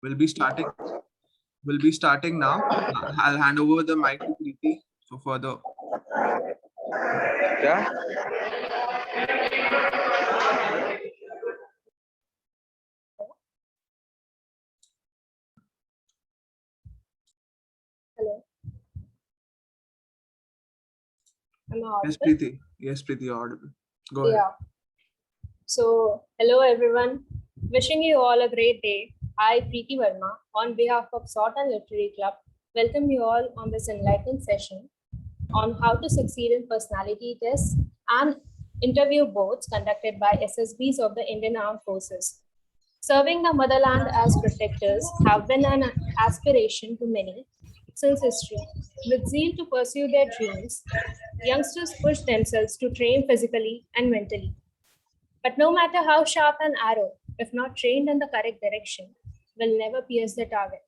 We'll be starting. We'll be starting now. I'll hand over the mic to Preeti for further. Yeah. Hello. Am I Yes, audible? Preeti. Yes, Preeti, audible. Go ahead. Yeah. So, hello everyone. Wishing you all a great day. I, Preeti Verma, on behalf of Sort and Literary Club, welcome you all on this enlightening session on how to succeed in personality tests and interview boards conducted by SSBs of the Indian Armed Forces. Serving the motherland as protectors have been an aspiration to many since history. With zeal to pursue their dreams, youngsters push themselves to train physically and mentally. But no matter how sharp an arrow, if not trained in the correct direction, will never pierce the target.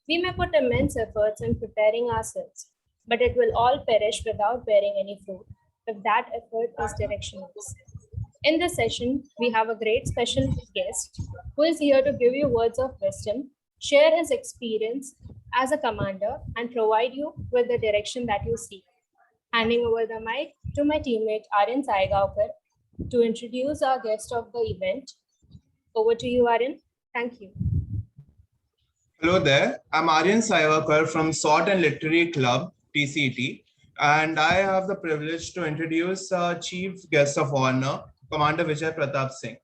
We may put immense efforts in preparing ourselves, but it will all perish without bearing any fruit if that effort is directionless. In this session, we have a great special guest who is here to give you words of wisdom, share his experience as a commander, and provide you with the direction that you seek. Handing over the mic to my teammate Aryan Saigaonkar to introduce our guest of the event. Over to you, Aryan. Thank you. Hello there. I'm Aryan Saivakar from Sort and Literary Club, TCT, and I have the privilege to introduce our Chief Guest of Honor, Commander Vijay Pratap Singh,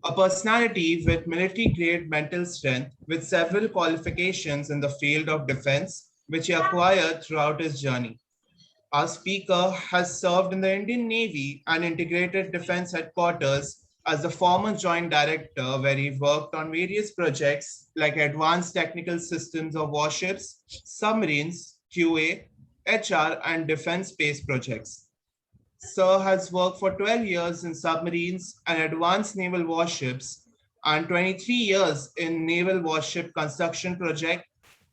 a personality with military-grade mental strength with several qualifications in the field of defense, which he acquired throughout his journey. Our speaker has served in the Indian Navy and Integrated Defense Headquarters as the former Joint Director, where he worked on various projects like Advanced Technical Systems of Warships, Submarines, QA, HR, and Defense Space projects. Sir has worked for 12 years in submarines and advanced naval warships and 23 years in Naval Warship Construction Project,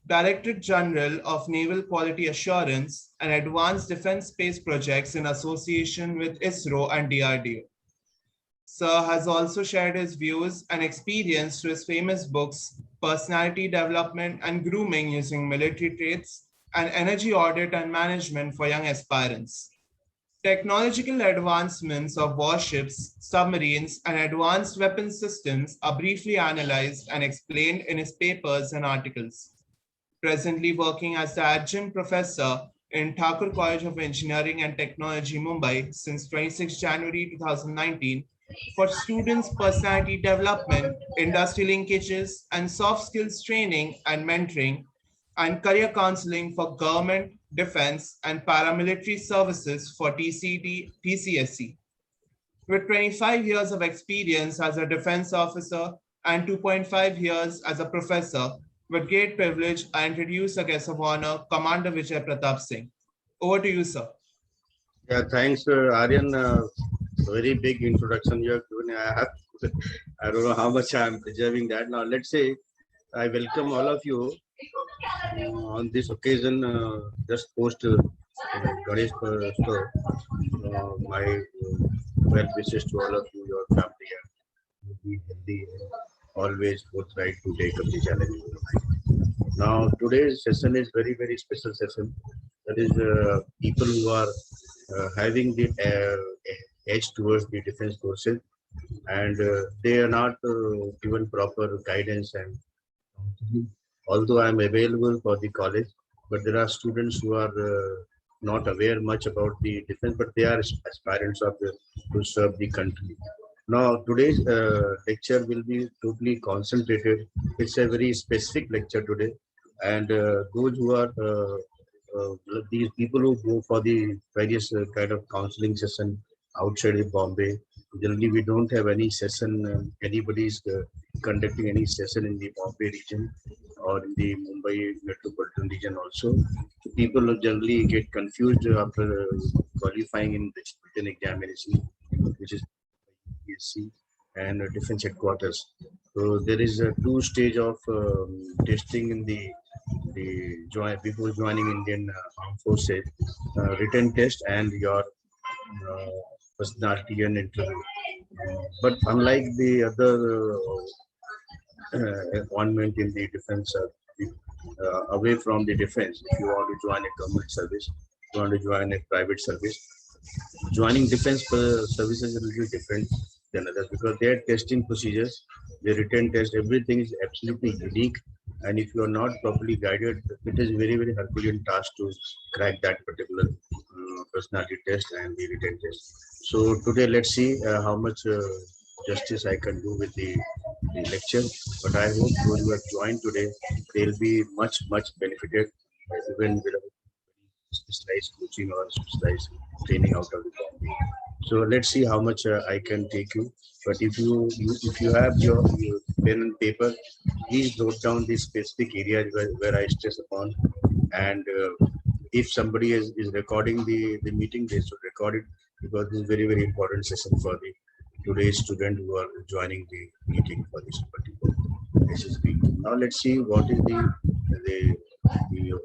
Director General of Naval Quality Assurance and Advanced Defense Space Projects in association with ISRO and DRDO. Sir has also shared his views and experience through his famous books, Personality Development and Grooming Using Military Traits, and Energy Audit and Management for Young Aspirants. Technological advancements of warships, submarines, and advanced weapon systems are briefly analyzed and explained in his papers and articles. Presently working as the adjunct professor in Thakur College of Engineering and Technology, Mumbai since 26 January 2019 for students' personality development, industry linkages, and soft skills training and mentoring, and career counseling for government, defense, and paramilitary services for TCT, TCSC. With 25 years of experience as a defense officer and 2.5 years as a professor, with great privilege, I introduce a guest of honor, Commander Vijay Pratap Singh. Over to you, sir. Yeah, thanks, Aryan. Very big introduction you have given. I don't know how much I'm preserving that. Now, let's say I welcome all of you on this occasion, just post Ganesh store. My well wishes to all of you, your family, and be healthy and always forthright to take up the challenge. Now, today's session is very, very special session. That is people who are having the edge towards the defense forces, and they are not given proper guidance and although I am available for the college, but there are students who are not aware much about the defense, but they are aspirants of to serve the country. Now, today's lecture will be totally concentrated. It's a very specific lecture today, and those who are these people who go for the various kind of counseling session outside of Bombay. Generally, we don't have any session. Anybody is conducting any session in the Bombay region or in the Mumbai metropolitan region also. So people generally get confused after qualifying in the written examination, which is PSC and defense headquarters. So there is a two-stage of testing in the before joining Indian Armed Forces, written test and your personality and interview. But unlike the other appointment in the defense, away from the defense. If you want to join a government service, you want to join a private service, joining defense services is a little different than others because their testing procedures, their written test, everything is absolutely unique. And if you are not properly guided, it is very, very Herculean task to crack that particular personality test and the written test. So today, let's see how much justice I can do with the lecture. But I hope those who have joined today, they'll be much, much benefited even with specialized coaching or specialized training out of the company. So let's see how much I can take you. But if you have your pen and paper, please note down the specific areas where I stress upon. And if somebody is recording the meeting, they should record it because this is very, very important session for the today's student who are joining the meeting for this particular SSB. Now let's see what is the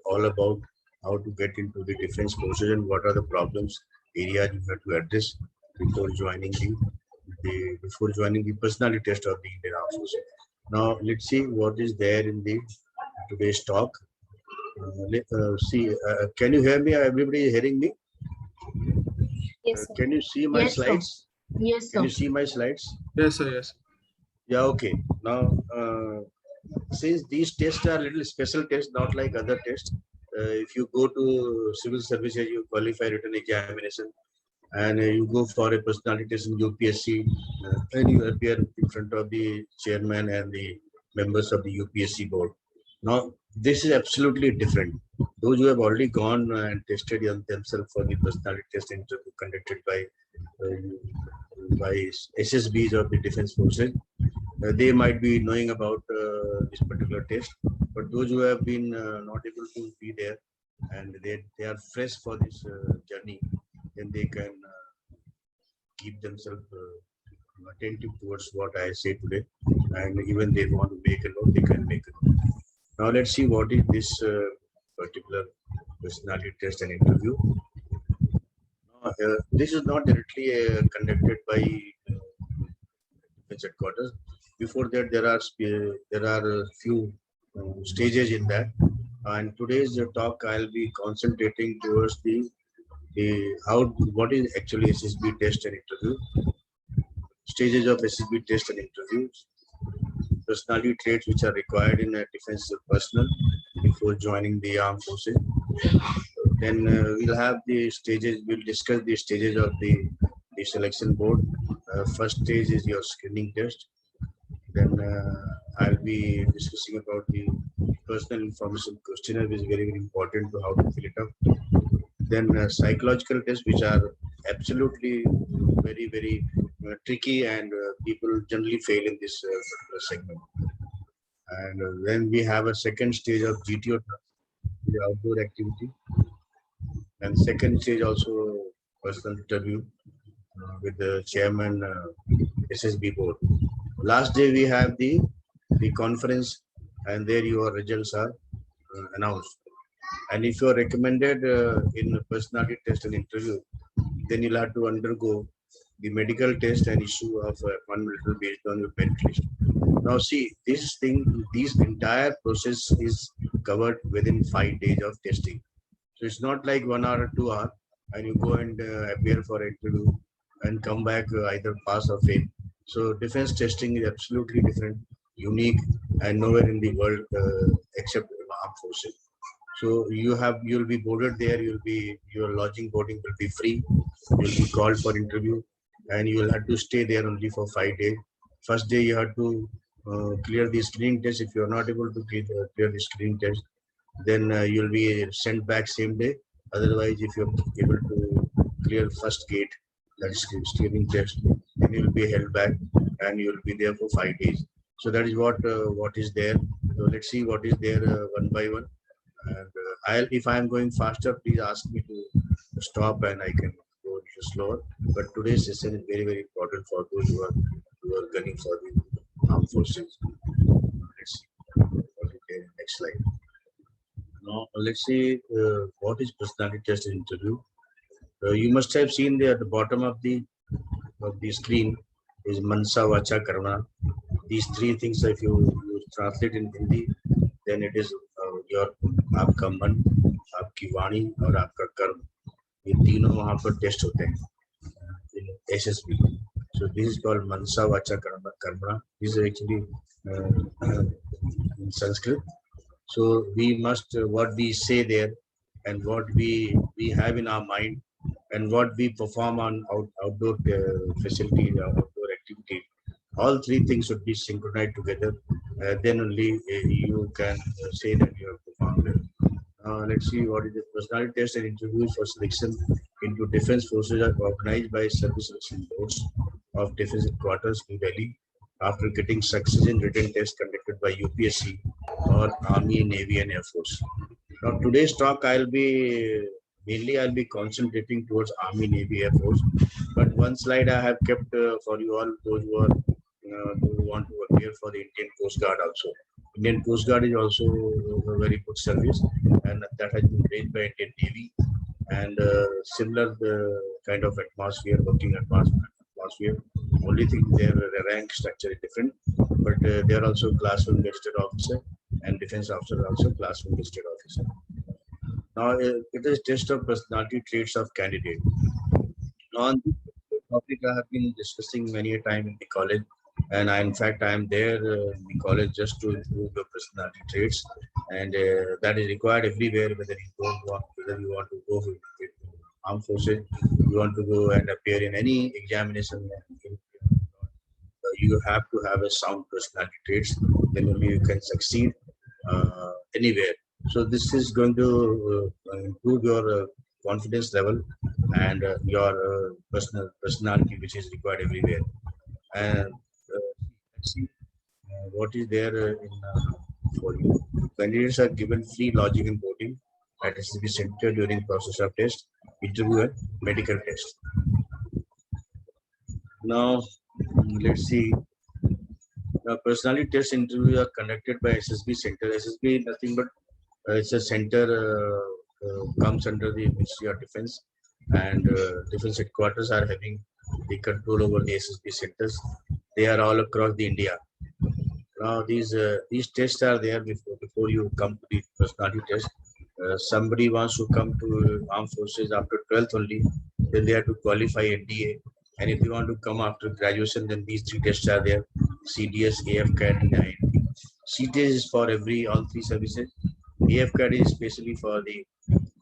all about, how to get into the defense courses and what are the problems areas you have to address before joining the personality test of the Indian Armed Forces. Now let's see what is there in the today's talk. Can you hear me? Everybody is hearing me? Yes, sir. Can you see my Yes, sir. slides? Yes, Can sir. you see my slides? Yes, sir. Yes. Yeah, okay. Now, since these tests are little special tests, not like other tests, if you go to civil services, you qualify written examination, and you go for a personality test in UPSC, and you appear in front of the chairman and the members of the UPSC board. Now, this is absolutely different. Those who have already gone and tested themselves for the personality test interview conducted by SSBs of the defense forces, they might be knowing about this particular test. But those who have been not able to be there and they are fresh for this journey, then they can keep themselves attentive towards what I say today. And even they want to make a note, they can make a note. Now let's see what is this particular personality test and interview. This is not directly conducted by defense headquarters. Before that, there are a few stages in that. And today's talk, I'll be concentrating towards what is actually SSB test and interview, stages of SSB test and interviews, personality traits which are required in a defensive personnel before joining the armed forces. Then we'll have the stages. We'll discuss the stages of the selection board. First stage is your screening test. Then I'll be discussing about the personal information questionnaire, which is very, very important to how to fill it up. Then psychological tests, which are absolutely very, very tricky, and people generally fail in this particular segment. And then we have a second stage of GTO, the outdoor activity, and second stage also personal interview with the chairman SSB board. Last day we have the conference, and there your results are announced. And if you are recommended in a personality test and interview, then you'll have to undergo the medical test and issue of appointment letter based on your merit list. Now see, this entire process is covered within 5 days of testing. So it's not like 1 hour or 2 hours, and you go and appear for interview and come back either pass or fail. So defense testing is absolutely different, unique, and nowhere in the world except armed forces. So you'll be boarded there. Your lodging boarding will be free. You'll be called for interview, and you will have to stay there only for 5 days. First day you have to clear the screening test. If you are not able to clear the screening test, then you'll be sent back same day. Otherwise, if you're able to clear first gate, that is screening test, then you'll be held back and you'll be there for 5 days. So that is what is there. So let's see what is there one by one. And if I am going faster, please ask me to stop and I can go a little slower. But today's session is very, very important for those who are gunning for the armed forces. Let's see what is there. Next slide. Now let's see what is personality test and interview. You must have seen there at the bottom of the screen is Mansa, Vacha, Karma. These three things, if you translate in Hindi, then it is your आपका मन, आपकी वाणी और आपका कर्म, ये तीनों वहाँ पर टेस्ट होते हैं in SSB. So this is called Mansa Vacha Karma. This is actually in Sanskrit. So we must what we say there and what we have in our mind and what we perform on outdoor facility, outdoor activity. All three things should be synchronized together. Then only you can say that you have performed well. Let's see what is the personality test and interviews for selection into defense forces are organized by service selection boards of defense headquarters, New Delhi, after getting success in written tests conducted by UPSC or Army, Navy, and Air Force. Now today's talk I'll be concentrating towards Army, Navy, Air Force. But one slide I have kept for you all, those who want to appear for the Indian Coast Guard also. Indian Coast Guard is also a very good service, and that has been raised by Indian Navy. And similar kind of atmosphere, working atmosphere. Only thing their rank structure is different, but they are also class 1 listed officer, and defense officer also class 1 listed officer. Now it is test of personality traits of candidate. Now, on this topic I have been discussing many a time in the college, and in fact I am there in the college just to improve the personality traits, and that is required everywhere. Whether you want to go with armed forces, you want to go and appear in any examination, you have to have a sound personality traits. Then only you can succeed anywhere. So this is going to improve your confidence level and your personality, which is required everywhere. And let's see what is there for you. Candidates are given free logic and voting at SSB Center during process of test, interview, and medical test. Now let's see. Personality test interviews are conducted by SSB Center. SSB nothing but it's a center comes under the Ministry of Defense, and defense headquarters are having the control over the SSB centers. They are all across the India. Now these tests are there before you come to the personality test. Somebody wants to come to armed forces after 12th only, then they have to qualify NDA. And if you want to come after graduation, then these three tests are there: CDS, AFCAT, and INT. CDS is for all three services. AFCAT is especially for the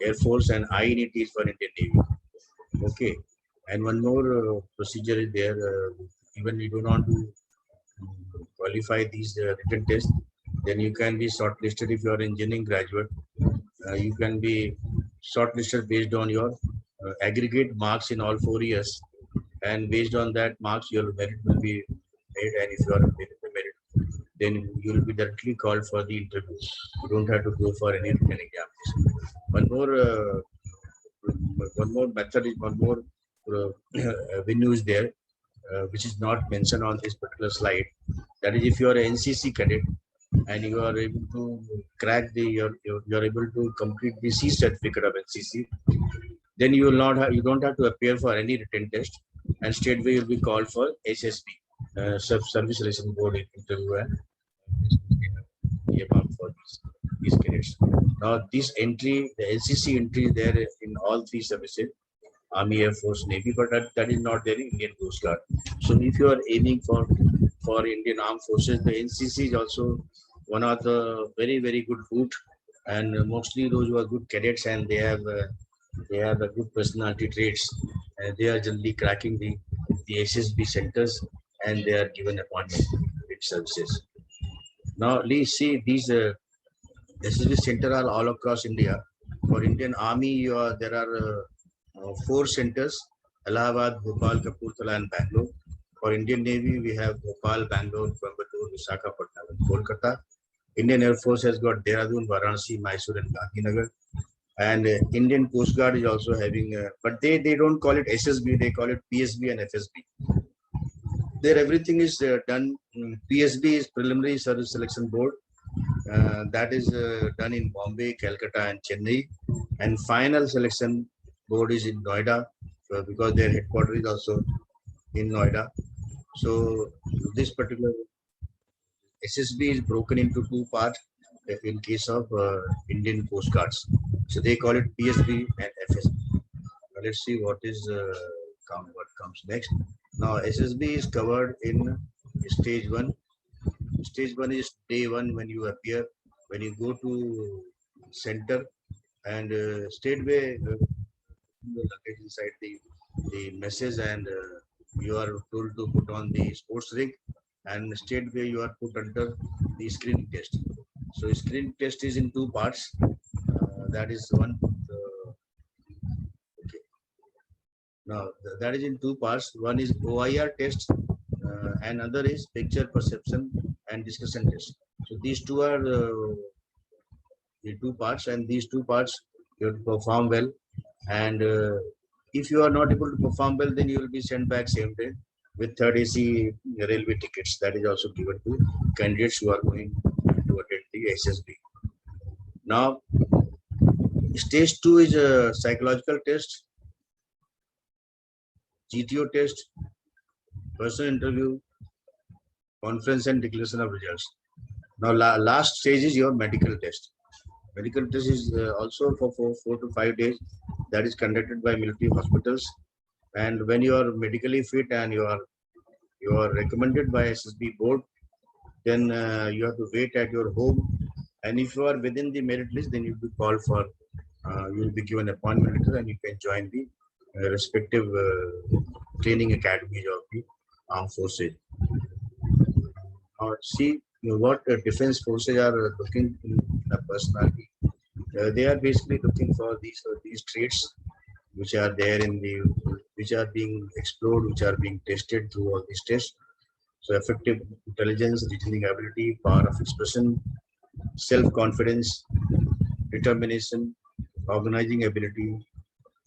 Air Force, and INT is for Indian Navy. Okay, and one more procedure is there. Even you don't want to qualify these written tests, then you can be shortlisted if you are engineering graduate. You can be shortlisted based on your aggregate marks in all 4 years, and based on that marks, your merit will be made. And if you are within the merit, then you will be directly called for the interview. You don't have to go for any written examination. One more method is one more venue is there, which is not mentioned on this particular slide. That is, if you are an NCC cadet and you are able to crack you're able to complete the C certificate of NCC, then you will not have, you don't have to appear for any written test, and straightway you'll be called for SSB, Service Selection Board interview, and for these cadets. Now this entry, the NCC entry is there in all three services: Army, Air Force, Navy, but that is not there in Indian Coast Guard. So if you are aiming for Indian Armed Forces, the NCC is also one of the very good route, and mostly those who are good cadets and they have a good personality traits, and they are generally cracking the SSB centers, and they are given appointment with services. Now let's see, these SSB center are all across India. For Indian Army, there are 4 centers: Allahabad, Bhopal, Kapurthala, and Bangalore. For Indian Navy, we have Bhopal, Bangalore, Coimbatore, Visakhapatnam, and Kolkata. Indian Air Force has got Dehradun, Varanasi, Mysore, and Gandhinagar. And Indian Coast Guard is also having, but they don't call it SSB, they call it PSB and FSB. There everything is done. PSB is Preliminary Service Selection Board. That is done in Bombay, Calcutta, and Chennai. And final selection board is in Noida, because their headquarters is also in Noida. So this particular SSB is broken into two parts in case of Indian postcards. So they call it PSB and FSB. Now let's see what what comes next. Now SSB is covered in stage 1. Stage 1 is day 1 when you appear, when you go to center, and straightway the luggage inside the message, and you are told to put on the sports rig, and straightway you are put under the screening test. So screening test is in two parts. That is one. Okay. Now that is in two parts. One is OIR test, and other is picture perception and discussion test. So these two are the two parts, and these two parts you have to perform well. And if you are not able to perform well, then you will be sent back same day with third AC railway tickets. That is also given to candidates who are going to attend the SSB. Now, stage 2 is a psychological test, GTO test, personal interview, conference and declaration of results. Now, last stage is your medical test. Medical test is also for 4 to 5 days. That is conducted by military hospitals. And when you are medically fit and you are recommended by SSB board, then you have to wait at your home. And if you are within the merit list, then you'll be called for, you will be given appointment letter, and you can join the respective training academies of the armed forces. Now, see what defense forces are looking in a personality. They are basically looking for these traits which are there which are being explored, which are being tested through all these tests. So effective intelligence, reasoning ability, power of expression, self-confidence, determination, organizing ability,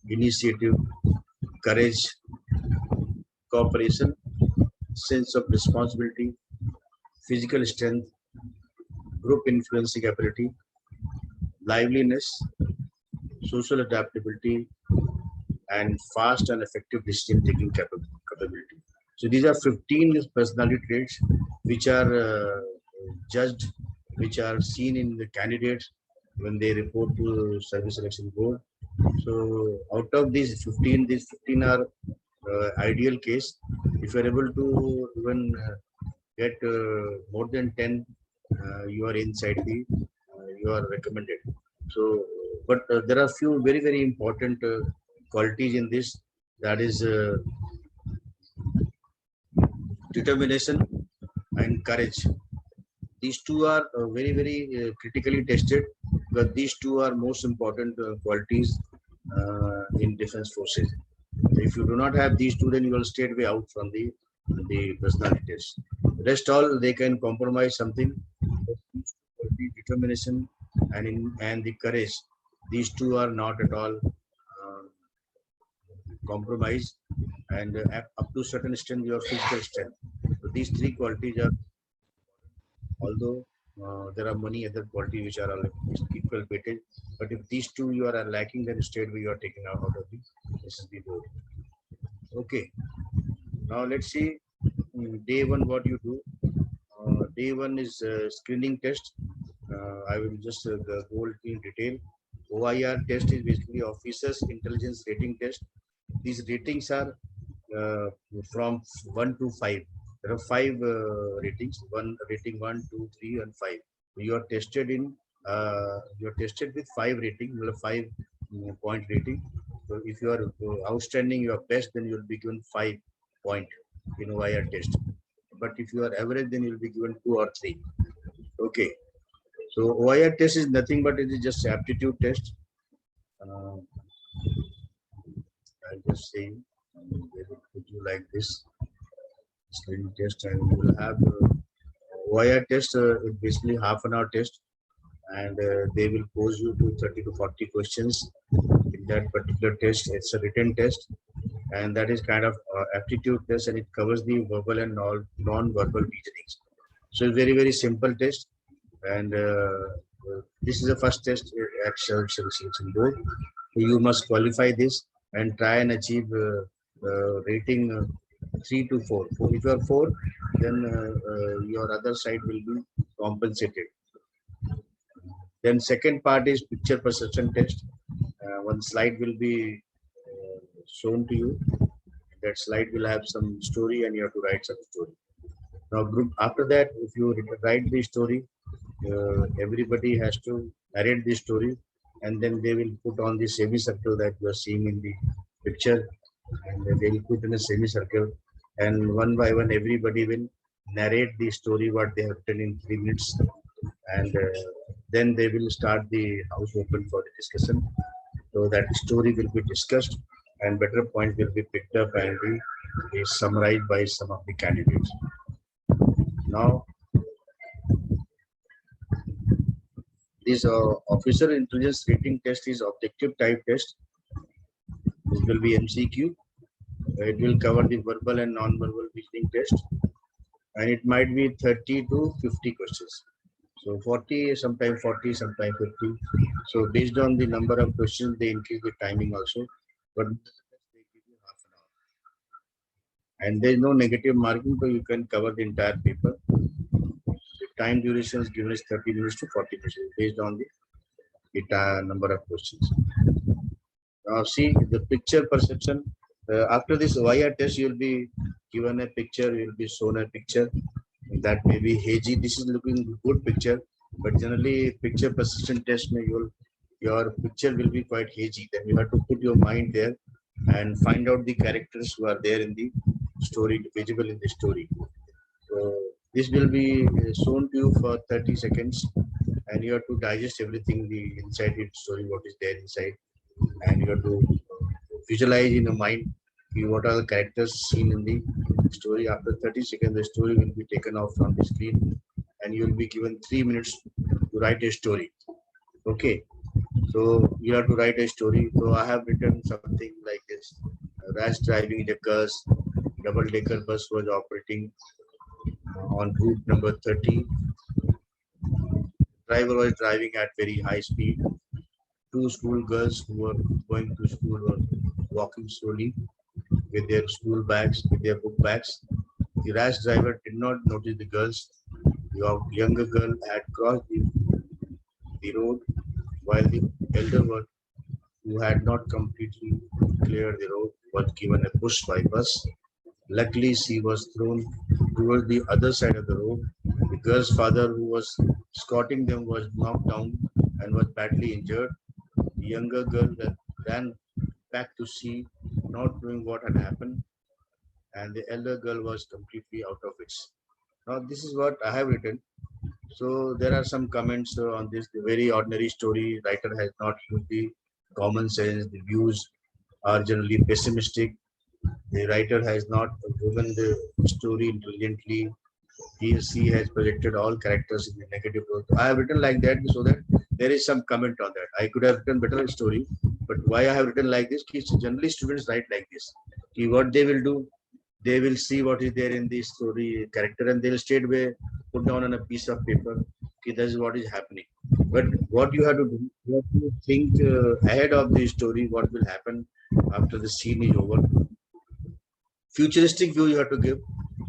initiative, courage, cooperation, sense of responsibility, physical strength, group influencing ability, liveliness, social adaptability, and fast and effective decision-taking capability. So these are 15 personality traits which are judged, which are seen in the candidates when they report to Service Selection Board. So out of these 15 are ideal case. If you are able to even get more than 10, you are inside you are recommended. So, but there are few very important qualities in this. That is determination and courage. These two are very critically tested, but these two are most important qualities in defense forces. If you do not have these two, then you will straightway out from the personality test. Rest all they can compromise something. The determination and the courage, these two are not at all compromised, and up to certain extent your physical strength. So these three qualities are, although there are many other qualities which are equal weightage, but if these two you are lacking, then straightway you are taken out of the SSB board. Okay, now let's see day 1 what you do. Day 1 is screening test. I will just go in detail. OIR test is basically Officers Intelligence Rating Test. These ratings are from 1 to 5. There are 5 ratings. Rating 1, 2, 3, and 5. You are tested with 5 rating. You have 5 point rating. So if you are outstanding, you are best, then you will be given 5 point in OIR test. But if you are average, then you will be given 2 or 3. Okay. So OIR test is nothing but it is just aptitude test. I'll just say, they will put you like this screening test, and you will have OIR test. It's basically half an hour test, and they will pose you to 30 to 40 questions in that particular test. It's a written test, and that is kind of aptitude test, and it covers the verbal and non-verbal reasonings. So it's very simple test, and this is the first test at Service Selection Board. You must qualify this and try and achieve rating 3 to 4. If you are 4, then your other side will be compensated. Then second part is picture perception test. One slide will be shown to you. That slide will have some story and you have to write some story. Now, group after that, if you write the story, everybody has to narrate the story, and then they will put on the semicircle that you are seeing in the picture, and then they will put in a semicircle, and one by one, everybody will narrate the story what they have written in 3 minutes, and then they will start the house open for the discussion. So that story will be discussed, and better points will be picked up and be summarized by some of the candidates. Now, this officer intelligence rating test is objective type test. This will be MCQ. It will cover the verbal and non-verbal reasoning test, and it might be 30 to 50 questions. So 40, sometimes 40, sometimes 50. So based on the number of questions, they increase the timing also. But they give you half an hour. And there is no negative marking, so you can cover the entire paper. The time duration is given as 30 minutes to 40 minutes based on the number of questions. Now see the picture perception. After this VIA test, you will be given a picture, you will be shown a picture that may be hazy. This is looking good picture, but generally picture perception test may your picture will be quite hazy. Then you have to put your mind there and find out the characters who are there in the story, visible in the story. So this will be shown to you for 30 seconds, and you have to digest everything the inside the story, what is there inside, and you have to visualize in your mind what are the characters seen in the story. After 30 seconds, the story will be taken off from the screen, and you will be given 3 minutes to write a story. Okay, so you have to write a story. So I have written something like this: rash driving jackass, double-decker bus was operating on route number 30. Driver was driving at very high speed. 2 school girls who were going to school were walking slowly with their school bags, with their book bags. The rash driver did not notice the girls. The younger girl had crossed the road, while the elder one, who had not completely cleared the road, was given a push by bus. Luckily, she was thrown towards the other side of the road. The girl's father, who was escorting them, was knocked down and was badly injured. The younger girl ran back to see, not knowing what had happened, and the elder girl was completely out of it. Now, this is what I have written. So there are some comments on this. The very ordinary story. Writer has not used the common sense. The views are generally pessimistic. The writer has not given the story intelligently. He or she has projected all characters in the negative role. I have written like that so that there is some comment on that. I could have written better story, but why I have written like this? Generally, students write like this. What they will do, they will see what is there in the story character, and they will straight away put down on a piece of paper. Okay, this is what is happening. But what you have to do, you have to think ahead of the story. What will happen after the scene is over? Futuristic view you have to give,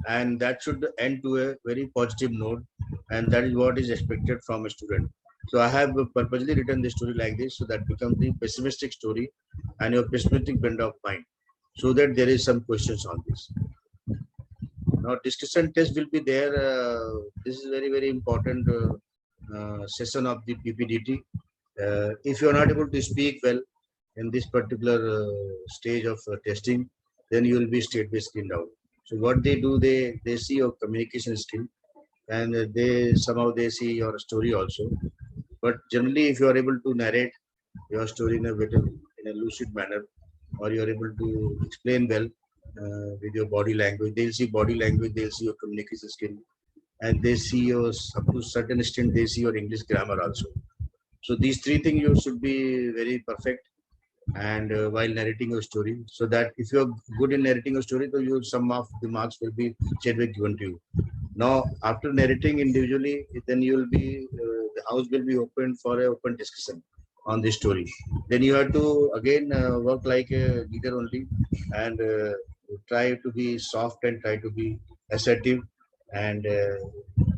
and that should end to a very positive note, and that is what is expected from a student. So I have purposely written the story like this, so that becomes the pessimistic story and your pessimistic bend of mind, so that there is some questions on this. Now discussion test will be there. This is very important session of the PPDT. If you are not able to speak well in this particular stage of testing, then you will be straightway screened out. So what they do, they see your communication skill, and they see your story also. But generally, if you are able to narrate your story in a lucid manner, or you are able to explain well with your body language, they'll see body language, they'll see your communication skill, and they see your, up to a certain extent, they see your English grammar also. So these 3 things you should be very perfect, and while narrating your story, so that if you're good in narrating a story, so some of the marks will be straightway given to you. Now, after narrating individually, then you will be the house will be open for an open discussion on this story. Then you have to again work like a leader only, and try to be soft and try to be assertive, and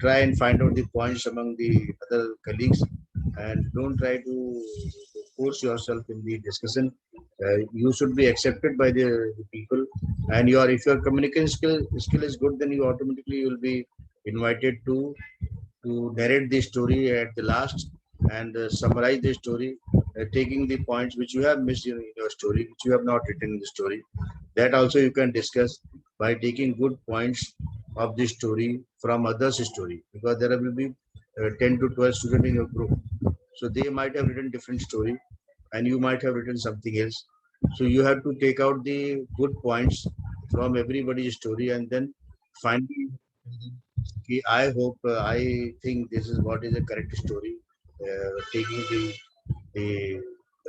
try and find out the points among the other colleagues, and don't try to force yourself in the discussion. You should be accepted by the people, and if your communication skill is good, then you automatically will be invited to narrate the story at the last, and summarize the story, taking the points which you have missed in your story, which you have not written in the story. That also you can discuss by taking good points of the story from others' story, because there will be 10 to 12 students in your group. So they might have written different story and you might have written something else. So you have to take out the good points from everybody's story, and then finally, I hope, I think this is what is a correct story, taking the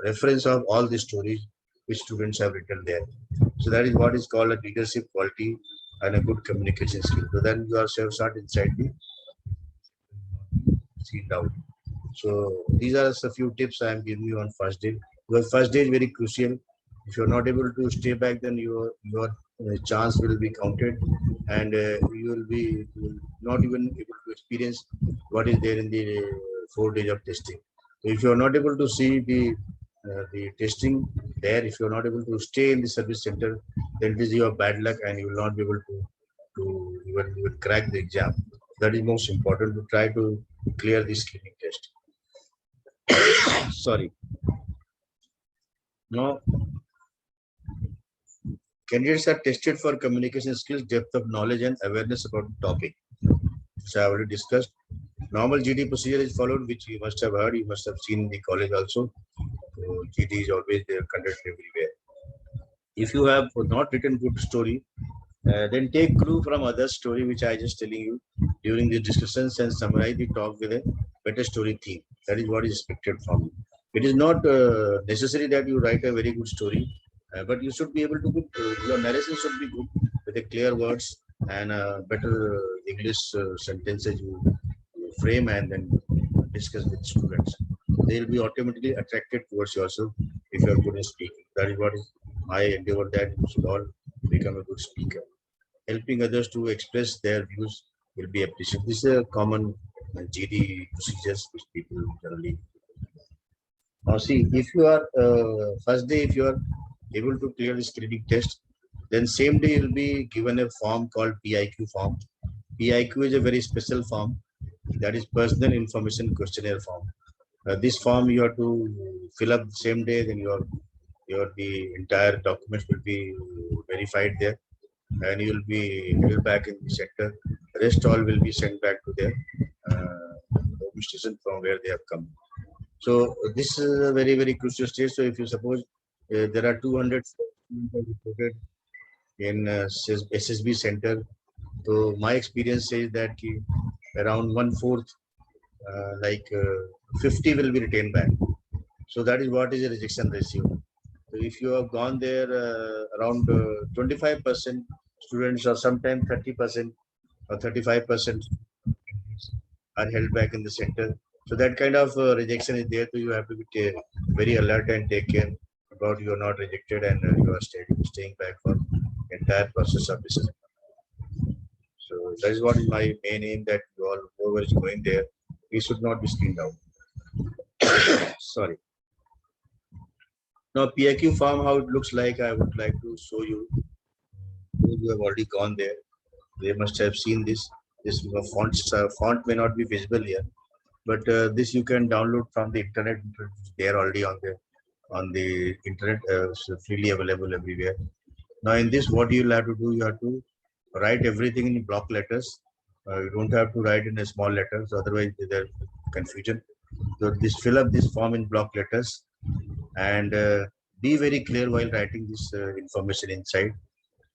reference of all the stories which students have written there. So that is what is called a leadership quality and a good communication skill. So then yourself start inside the scene down. So these are a few tips I am giving you on first day. Because first day is very crucial. If you're not able to stay back, then your chance will be counted, and you will not even able to experience what is there in the 4 days of testing. So if you're not able to see the testing there, if you're not able to stay in the service center, then it is your bad luck, and you will not be able to even crack the exam. That is most important, to try to clear the screening test. Sorry. Now, candidates are tested for communication skills, depth of knowledge, and awareness about the topic, which I already discussed. Normal GD procedure is followed, which you must have heard, you must have seen in the college also. So GD is always there, conducted everywhere. If you have not written good story, then take clue from other story, which I just telling you during the discussions, and summarize the talk with a better story theme. That is what is expected from you. It is not necessary that you write a very good story, but you should be able to your narration should be good with a clear words and better English sentences you frame and then discuss with students. They will be automatically attracted towards yourself if you are good in speaking. That is what is my endeavor, that you should all become a good speaker. Helping others to express their views will be appreciated. This is a common GD procedures which people generally. Now see, if you are first day, if you are able to clear the screening test, then same day you will be given a form called PIQ form. PIQ is a very special form, that is personal information questionnaire form. This form you have to fill up the same day, then the entire documents will be verified there, and you will be held back in the center. Rest all will be sent back to their home station from where they have come. So this is a very, very crucial stage. So if you suppose there are 200 reported in SSB center, so my experience says that around 1/4, like 50 will be retained back. So that is what is a rejection ratio. So if you have gone there, around 25% students, or sometimes 30% or 35% are held back in the center. So that kind of rejection is there. So you have to be very alert and take care about you are not rejected, and you are staying back for entire process of business. So that is what is my main aim, that you all, whoever is going there, we should not be screened out. Sorry. Now PIQ form, how it looks like, I would like to show you. Those who have already gone there, they must have seen this. This font may not be visible here, but this you can download from the internet. They are already on the internet, so freely available everywhere. Now in this, what you'll have to do, you have to write everything in block letters. You don't have to write in a small letters, otherwise there's confusion. So fill up this form in block letters, and be very clear while writing this information inside.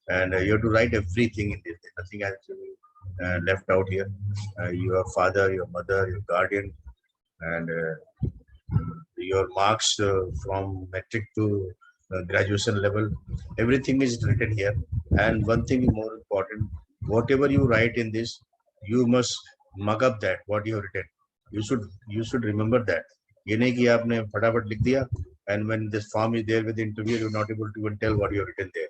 And you have to write everything in this. Nothing has to be left out here. Your father, your mother, your guardian, and your marks from metric to graduation level. Everything is written here. And one thing is more important: whatever you write in this, you must mug up that what you have written. You should remember that. ये नहीं कि आपने फटाफट लिख दिया, and when this form is there with the interview, you're not able to even tell what you have written there.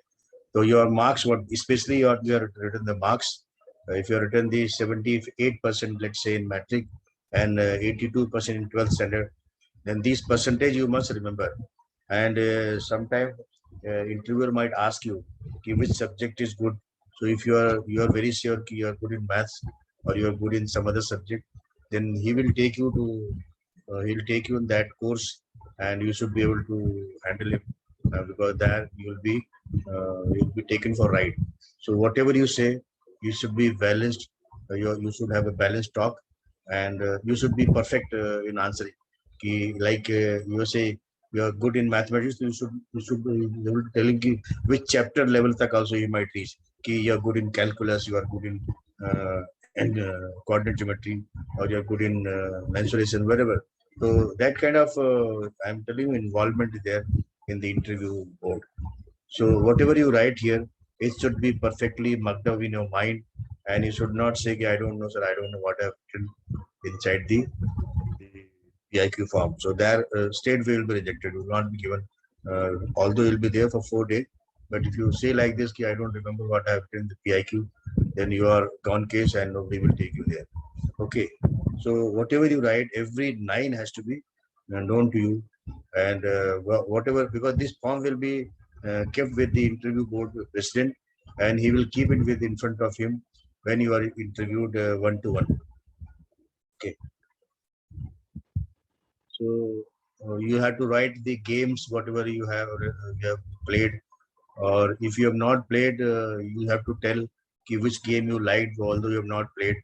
So your marks, what especially you have written the marks. If you have written the 78%, let's say in matric, and 82% in 12th standard, then these percentage you must remember. And sometime interviewer might ask you which subject is good. So if you are very sure you are good in maths or you are good in some other subject, then he'll take you in that course, and you should be able to handle it, because there you'll be taken for ride. So whatever you say, you should be balanced. You should have a balanced talk, and you should be perfect in answering. Like you say, you are good in mathematics, you should be able to telling which chapter level tak also you might reach. You are good in calculus, you are good in uh, coordinate geometry, or you are good in mensuration, whatever. So that kind of I'm telling you, involvement is there in the interview board. So whatever you write here, it should be perfectly mucked up in your mind, and you should not say, "I don't know, sir. I don't know what I've written inside the PIQ form." So there, state will be rejected. Will not be given. Although you'll be there for 4 days, but if you say like this, "I don't remember what I've written in the PIQ," then you are gone case, and nobody will take you there. Okay. So whatever you write, every line has to be known to you, and whatever, because this form will be kept with the interview board president, and he will keep it with in front of him when you are interviewed one to one. Okay. So you have to write the games, whatever you have played, or if you have not played, you have to tell which game you liked, although you have not played.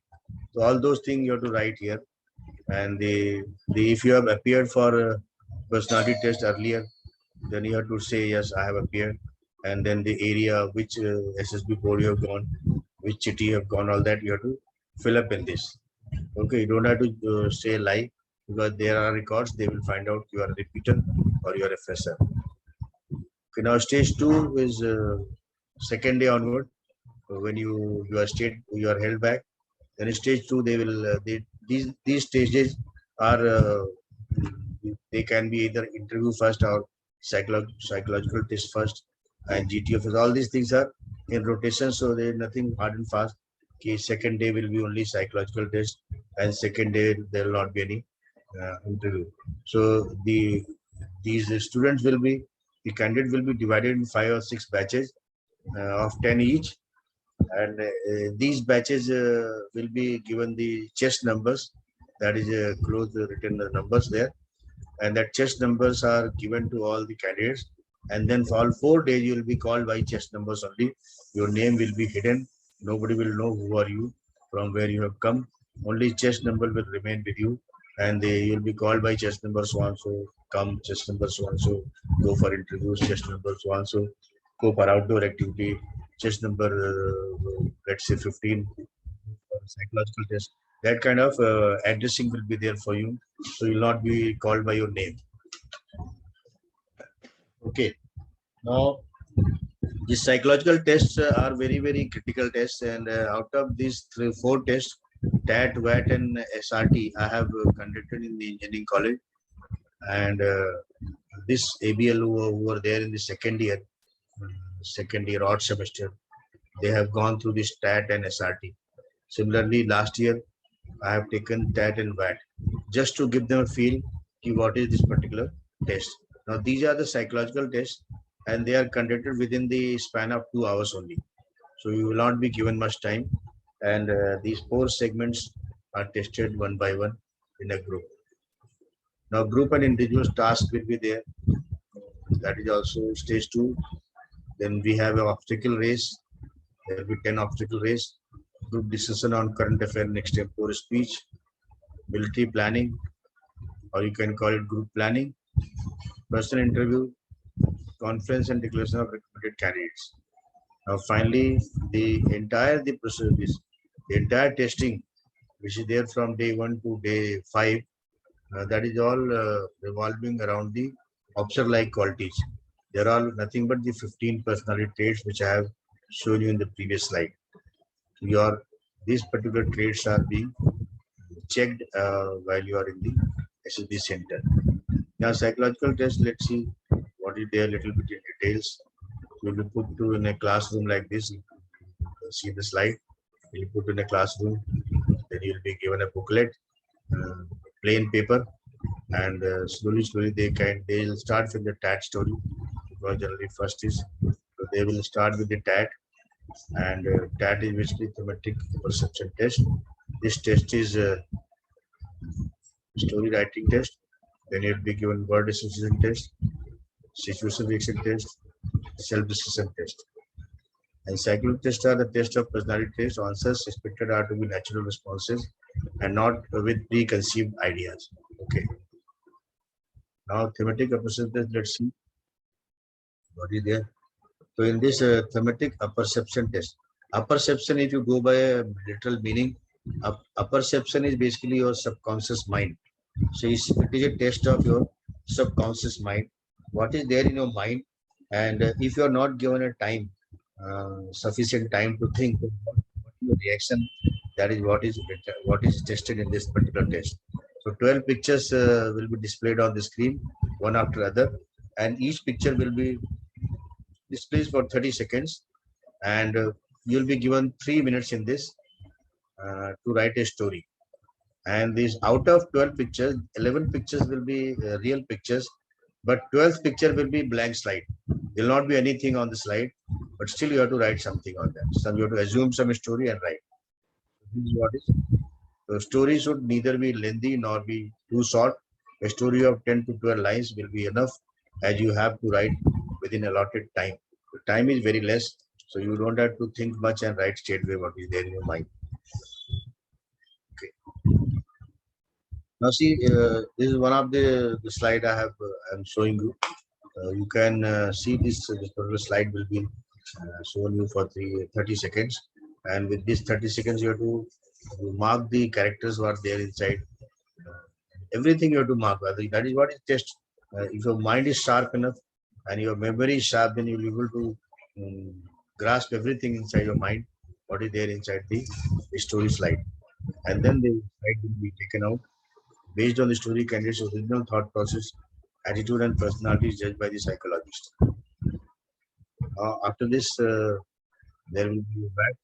So all those things you have to write here. And the if you have appeared for a personality test earlier, then you have to say yes, I have appeared, and then the area which SSB board you have gone, which city you have gone, all that you have to fill up in this. Okay, you don't have to say lie, because there are records. They will find out you are a repeater or you are a fresher. Okay, now stage 2 is second day onward. When you are held back. Then stage 2, they will these stages are they can be either interview first or psychological test first, and GTF. All these things are in rotation, so there is nothing hard and fast. Okay, second day will be only psychological test, and second day there will not be any interview. So these students will be the candidate will be divided in 5 or 6 batches of 10 each, and these batches will be given the chest numbers, that is close written numbers there, and that chest numbers are given to all the candidates, and then for all 4 days you will be called by chest numbers only. Your name will be hidden, nobody will know who are you, from where you have come. Only chest number will remain with you, and you'll be called by chest number so and so, come chest number so and so, go for interviews, chest number so and so, go for outdoor activity, chest number let's say 15 for psychological test. That kind of addressing will be there for you, so you'll not be called by your name. Okay. Now these psychological tests are very critical tests, and out of these 4 tests, TAT, VAT, and SRT, I have conducted in the engineering college, and this ABL who were there in the second year odd semester, they have gone through this TAT and SRT. Similarly, last year I have taken TAT and VAT just to give them a feel what is this particular test. Now these are the psychological tests, and they are conducted within the span of 2 hours only. So you will not be given much time, and these 4 segments are tested one by one in a group. Now group and individual tasks will be there. That is also stage 2. Then we have an obstacle race. There will be 10 obstacle race. Group discussion on current affair, next extempore speech, military planning, or you can call it group planning, personal interview, conference and declaration of recommended candidates. Now finally, the entire testing, which is there from day 1 to day 5, that is all revolving around the officer-like qualities. There are nothing but the 15 personality traits which I have shown you in the previous slide. These particular traits are being checked while you are in the SSB center. Now psychological test, let's see what is there little bit in details. You'll be put to in a classroom like this. You see the slide. You'll put in a classroom. Then you'll be given a booklet, plain paper, and slowly they'll start with the TAT story, because generally first is, so they will start with the TAT, and TAT is basically thematic perception test. This test is story writing test. Then you'll be given word association test, situation reaction test, self-decision test. And psychological tests are the test of personality test. Answers expected are to be natural responses and not with preconceived ideas. Okay. Now thematic apperception test, let's see what is there. So in this thematic apperception test, apperception, if you go by a literal meaning, apperception is basically your subconscious mind. So it is a test of your subconscious mind. What is there in your mind, and if you are not given a time, sufficient time to think, what your reaction, that is what is tested in this particular test. So 12 pictures will be displayed on the screen, one after other, and each picture will be displayed for 30 seconds, and you'll be given 3 minutes in this to write a story. And these out of 12 pictures, 11 pictures will be real pictures, but 12th picture will be blank slide. There will not be anything on the slide, but still you have to write something on that. So you have to assume some story and write. This is what is. The story should neither be lengthy nor be too short. A story of 10 to 12 lines will be enough, as you have to write within allotted time. The time is very less, so you don't have to think much and write straightway what is there in your mind. Okay. Now see, this is one of the slide I'm showing you. You can see this particular slide will be shown you for 30 seconds, and with this 30 seconds you have to mark the characters what there inside. Everything you have to mark. That is what is test. If your mind is sharp enough and your memory is sharp, then you'll be able to grasp everything inside your mind, what is there inside the story slide. And then the slide will be taken out. Based on the story candidate's original thought process, attitude and personality is judged by the psychologist. After this, there will be a back.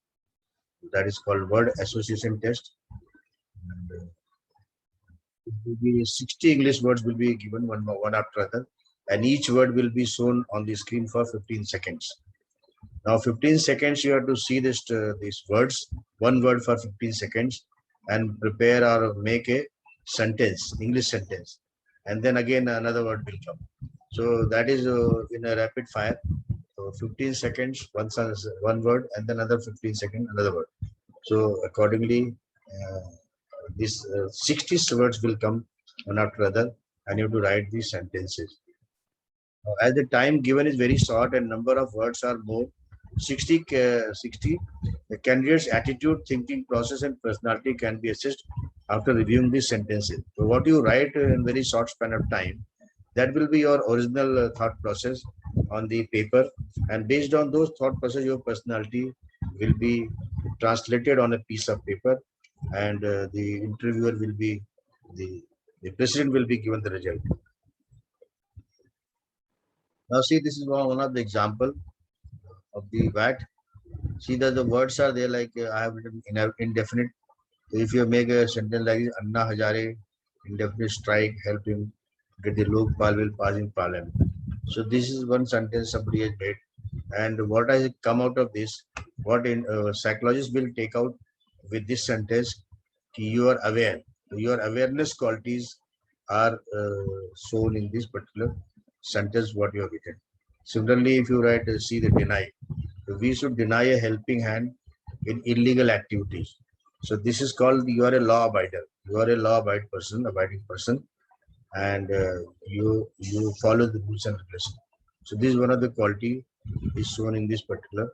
That is called word association test. And, it will be 60 English words will be given one after other, and each word will be shown on the screen for 15 seconds. Now 15 seconds you have to see these words, one word for 15 seconds, and prepare or make a sentence, English sentence, and then again another word will come. So that is in a rapid fire. So 15 seconds, one word, and then another 15 seconds, another word. So accordingly, these 60 words will come one after other, and you have to write these sentences. As the time given is very short and number of words are more, 60, the candidate's attitude, thinking process, and personality can be assessed after reviewing these sentences. So what you write in very short span of time, that will be your original thought process on the paper, and based on those thought process, your personality will be translated on a piece of paper, and the interviewer will be the president will be given the result. Now see, this is one of the example of the VAT. See that the words are there, like I have written indefinite. So if you make a sentence like Anna Hazare, indefinite strike, help him get the Lokpal will pass in parliament. So this is one sentence somebody has made, and what has come out of this? What psychologists will take out with this sentence? You are aware. Your awareness qualities are shown in this particular sentence what you have written. Similarly, if you write see the deny, we should deny a helping hand in illegal activities. So this is called you are a law abider. You are a law abiding person, and you follow the rules and regulations. So this is one of the quality is shown in this particular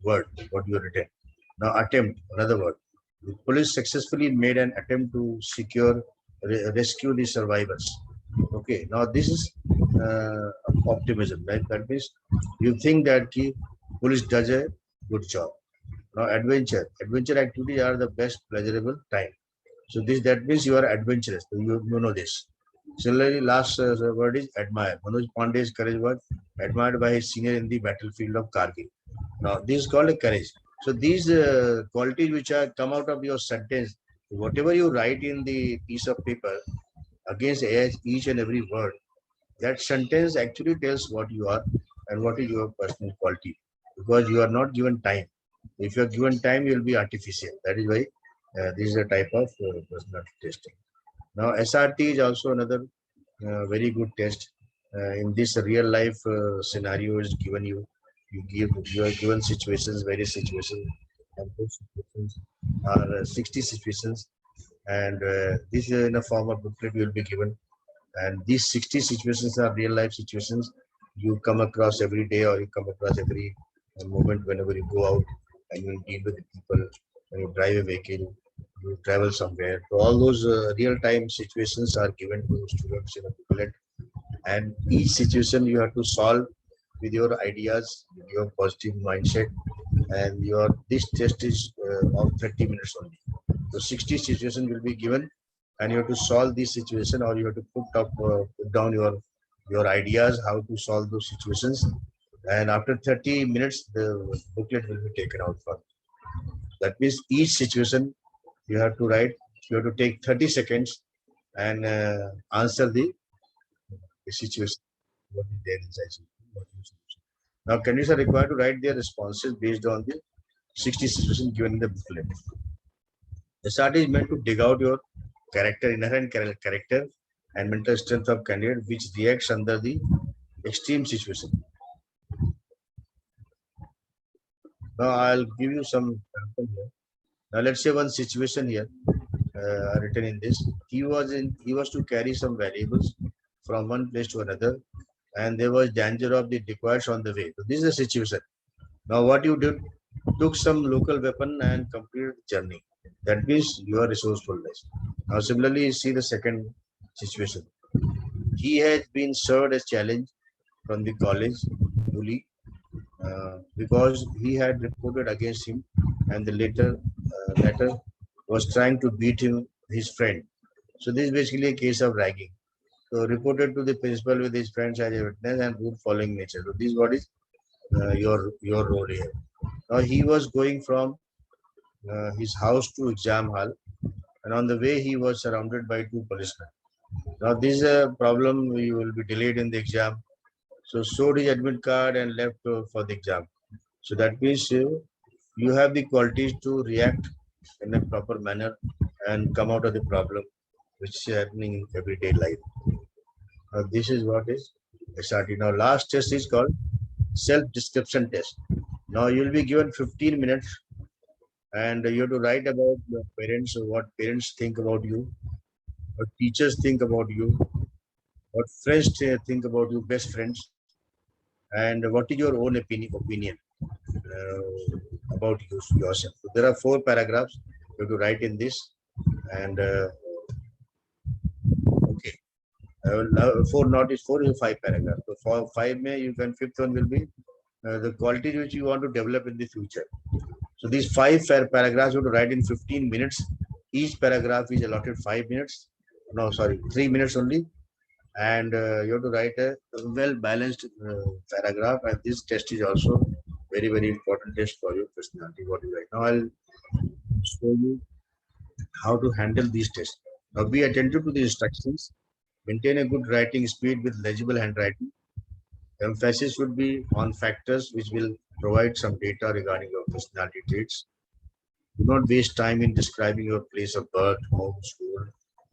word what you have written. Now attempt, another word. The police successfully made an attempt to rescue the survivors. Okay, now this is optimism, right? That means you think that the police does a good job. Now adventure activities are the best pleasurable time. So that means you are adventurous. So you know this. Similarly, last word is admire. Manoj Pandey's courage was admired by his senior in the battlefield of Kargil. Now, this is called a courage. So these qualities which are come out of your sentence, whatever you write in the piece of paper against each and every word, that sentence actually tells what you are and what is your personal quality, because you are not given time. If you are given time, you will be artificial. That is why this is a type of personality testing. Now, SRT is also another very good test. In this real life scenario is given you. You are given situations, various situations, and those situations are 60 situations, and this is in a form of booklet you will be given. And these 60 situations are real life situations you come across every day, or you come across every moment whenever you go out and you deal with the people, when you drive a vehicle, you travel somewhere. So all those real time situations are given to students in a booklet, and each situation you have to solve with your ideas, with your positive mindset, and your this test is of 30 minutes only. So 60 situations will be given, and you have to solve this situation, or you have to put down your ideas how to solve those situations. And after 30 minutes, the booklet will be taken out for. That means each situation you have to write. You have to take 30 seconds and answer the situation. What is there inside? What is the Now, candidates are required to write their responses based on the 60 situations given in the booklet. The SRT is meant to dig out your character, inherent character and mental strength of candidate which reacts under the extreme situation. Now, I'll give you some example here. Now, let's say one situation here written in this. He was to carry some valuables from one place to another, and there was danger of the dacoits on the way. So this is the situation. Now, what you did, took some local weapon and completed the journey. That means your resourcefulness. Now, similarly, see the second situation. He has been served as challenge from the college bully because he had reported against him, and the latter was trying to beat his friend. So this is basically a case of ragging. So reported to the principal with his friends as a witness and rule following nature. So this is what is your role here. Now he was going from his house to exam hall, and on the way he was surrounded by two policemen. Now this is a problem. You will be delayed in the exam. So showed his admit card and left for the exam. So that means you have the qualities to react in a proper manner and come out of the problem which is happening in everyday life. This is what is SRT. Now last test is called self-description test. Now you will be given 15 minutes and you have to write about your parents, what parents think about you, what teachers think about you, what friends think about you, best friends, and what is your own opinion about yourself. So there are 4 paragraphs you have to write in this, and okay, 4 not is 4 is 5 paragraphs. So for 5 May you can, 5th one will be the qualities which you want to develop in the future. So these 5 paragraphs you have to write in 15 minutes. Each paragraph is allotted 5 minutes. No, sorry, 3 minutes only. And you have to write a well-balanced paragraph. And this test is also very, very important test for your personality. What you write. Now I'll show you how to handle these tests. Now be attentive to the instructions. Maintain a good writing speed with legible handwriting. Emphasis should be on factors which will provide some data regarding your personality traits. Do not waste time in describing your place of birth, home, school,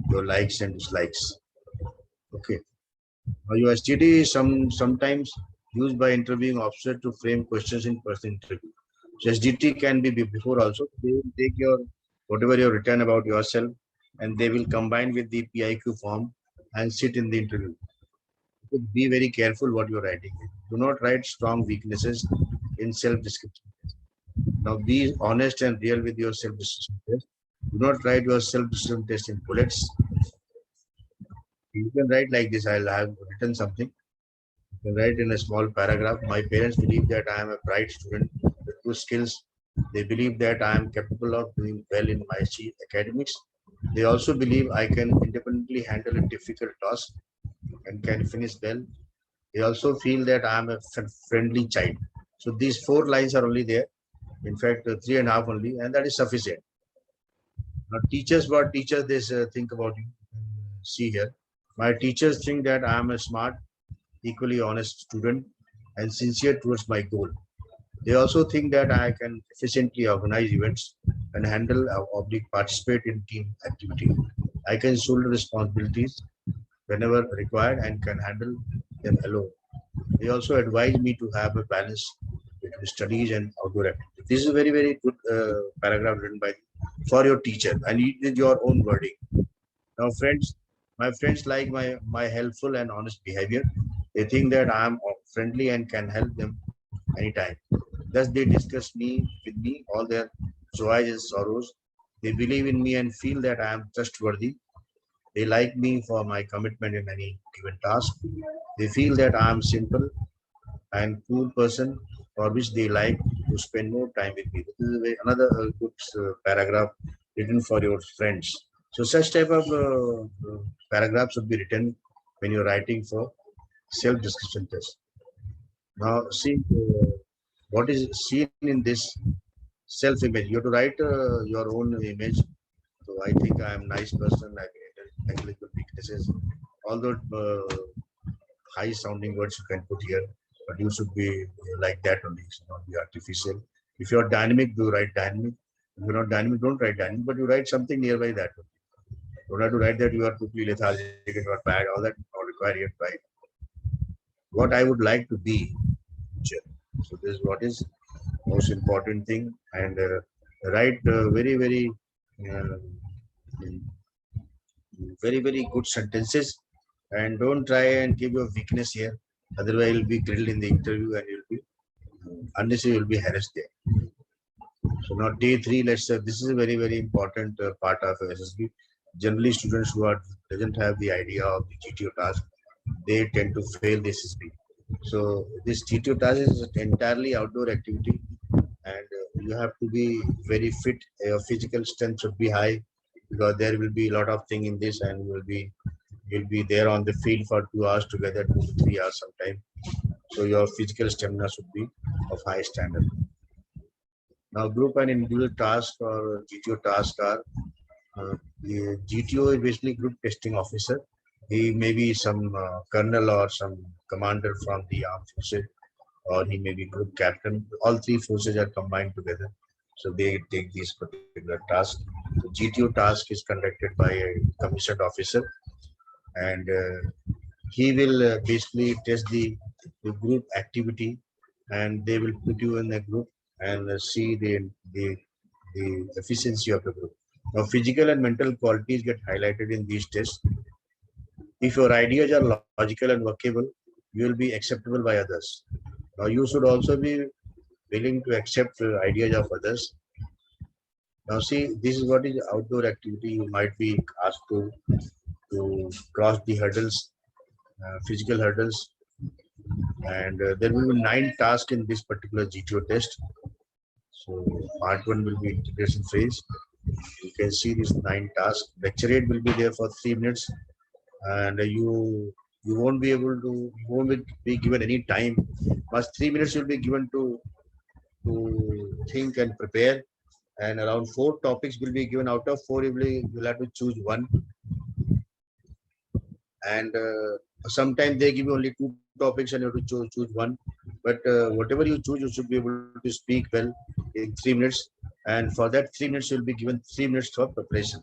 your likes and dislikes. Okay. Now, your STD is sometimes used by interviewing officer to frame questions in person interview. So SDT can be before also. They will take your whatever you have written about yourself, and they will combine with the PIQ form and sit in the interview. So be very careful what you're writing. Do not write strong weaknesses in self-description. Now be honest and real with your self-description test. Do not write your self-description test in bullets. You can write like this. I'll have written something. You can write in a small paragraph. My parents believe that I am a bright student with good skills. They believe that I am capable of doing well in my academics. They also believe I can independently handle a difficult task and can finish well. They also feel that I am a friendly child. So these 4 lines are only there. In fact, 3.5 only, and that is sufficient. Now, teachers, what teachers they think about you? See here, my teachers think that I am a smart, equally honest student and sincere towards my goal. They also think that I can efficiently organize events and handle oblique participate in team activity. I can shoulder responsibilities whenever required and can handle them alone. They also advise me to have a balance between studies and outdoor activities. This is a very, very good paragraph written by for your teacher, and it is your own wording. Now, friends, my friends like my helpful and honest behavior. They think that I am friendly and can help them anytime. Thus, they discuss me all their joys and sorrows. They believe in me and feel that I am trustworthy. They like me for my commitment in any given task. They feel that I am simple and cool person for which they like to spend more time with me. This is another good paragraph written for your friends. So such type of paragraphs should be written when you're writing for self-description test. Now see what is seen in this self-image. You have to write your own image. So I think I am nice person, I have intellectual weaknesses. Although high sounding words you can put here, but you should be like that only, should not be artificial. If you are dynamic, do write dynamic. If you're not dynamic, don't write dynamic, but you write something nearby that. You don't have to write that you are totally lethargic and you are bad, all that not required yet, right? What I would like to be. So this is what is most important thing, and write uh, very good sentences, and don't try and give your weakness here. Otherwise, you'll be grilled in the interview and you'll be unnecessarily you'll be harassed there. So now day 3, let's say this is a very important part of SSB. Generally, students who are doesn't have the idea of the GTO task, they tend to fail the SSB. So this GTO task is entirely outdoor activity, and you have to be very fit. Your physical strength should be high because there will be a lot of thing in this, and you'll be there on the field for 2 hours together, 2 to 3 hours sometime. So your physical stamina should be of high standard. Now, group and individual tasks or GTO tasks are the GTO is basically group testing officer. He may be some colonel or some commander from the armed forces, or he may be group captain. All 3 forces are combined together. So they take this particular task. The GTO task is conducted by a commissioned officer, and he will basically test the group activity, and they will put you in a group and see the efficiency of the group. Now, physical and mental qualities get highlighted in these tests. If your ideas are logical and workable, you will be acceptable by others. Now, you should also be willing to accept ideas of others. Now, see, this is what is outdoor activity. You might be asked to cross the hurdles, physical hurdles, and there will be 9 tasks in this particular GTO test. So part 1 will be integration phase. You can see these 9 tasks. Lecture 8 will be there for 3 minutes, and you won't be able to, you won't be given any time. But 3 minutes will be given to think and prepare, and around 4 topics will be given. Out of 4, you'll have to choose one, and sometimes they give you only 2 topics and you have to choose one. But whatever you choose, you should be able to speak well in 3 minutes, and for that 3 minutes you'll be given 3 minutes for preparation.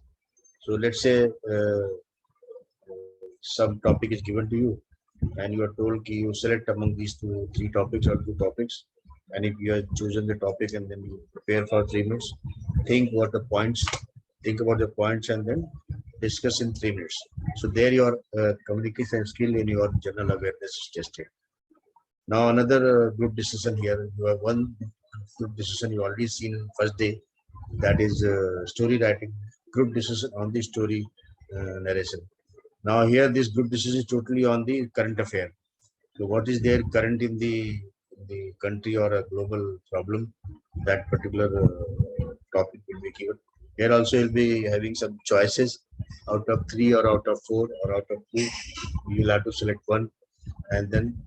So let's say some topic is given to you, and you are told you select among these 3 topics or 2 topics, and if you have chosen the topic and then you prepare for 3 minutes, think about the points and then discuss in 3 minutes. So there your communication skill and your general awareness is tested. Now another group decision here. You have one group decision you already seen first day, that is story writing, group decision on the story narration. Now here this group decision is totally on the current affair. So what is there current in the country or a global problem, that particular topic will be given. Here also you'll be having some choices out of 3 or out of 4 or out of 2. You'll have to select one, and then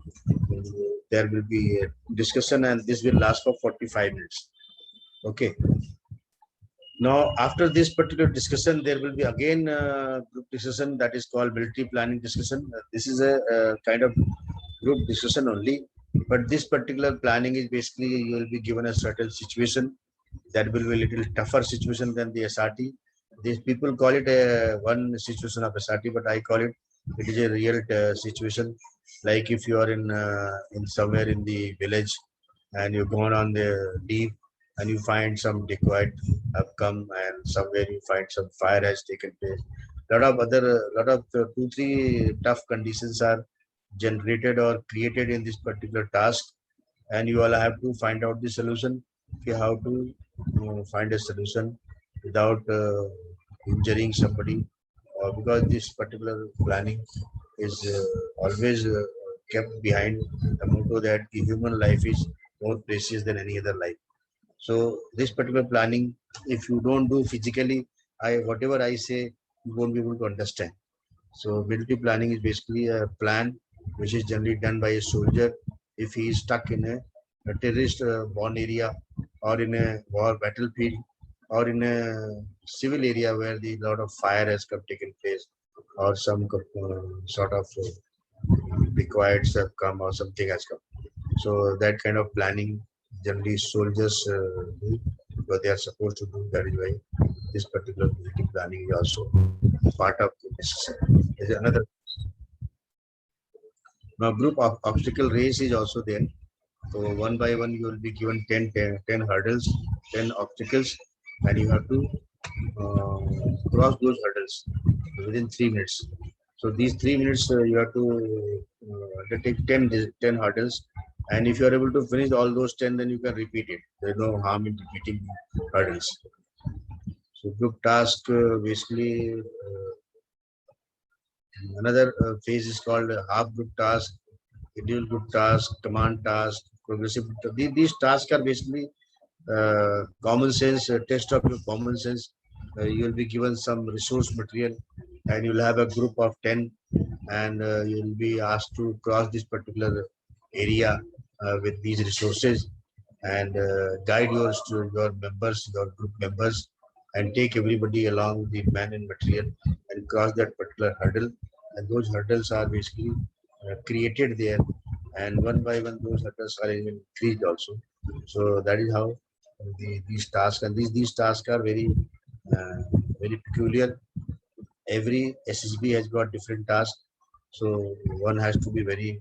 there will be a discussion, and this will last for 45 minutes. Okay. Now, after this particular discussion, there will be again group discussion that is called military planning discussion. This is a kind of group discussion only, but this particular planning is basically you will be given a certain situation that will be a little tougher situation than the SRT. These people call it a one situation of SRT, but I call it is a real situation. Like if you are in somewhere in the village and you've gone on the leave and you find some dacoit have come and somewhere you find some fire has taken place. Lot of 2-3 tough conditions are generated or created in this particular task, and you all have to find out the solution. Okay, how to find a solution without injuring somebody, because this particular planning is always kept behind the motto that the human life is more precious than any other life. So this particular planning, if you don't do physically, whatever I say, you won't be able to understand. So military planning is basically a plan which is generally done by a soldier if he is stuck in a terrorist born area, or in a war battlefield, or in a civil area where the lot of fire has taken place, or some sort of required have come or something has come. So that kind of planning generally soldiers do, because they are supposed to do. That is why this particular military planning is also part of the necessary. There is another. Now, group of obstacle race is also there. So one by one, you will be given 10 hurdles, 10 obstacles, and you have to cross those hurdles within 3 minutes. So these 3 minutes, you have to undertake 10 hurdles. And if you are able to finish all those 10, then you can repeat it. There is no harm in repeating hurdles. So group task, basically, another phase is called half group task, individual group task, command task, progressive. These tasks are basically common sense, test of your common sense. You will be given some resource material, and you'll have a group of 10, and you'll be asked to cross this particular area with these resources, and guide your members, your group members, and take everybody along the man and material and cross that particular hurdle. And those hurdles are basically created there, and one by one those hurdles are even increased also. So that is how these tasks, and these tasks are very very peculiar. Every SSB has got different tasks, so one has to be very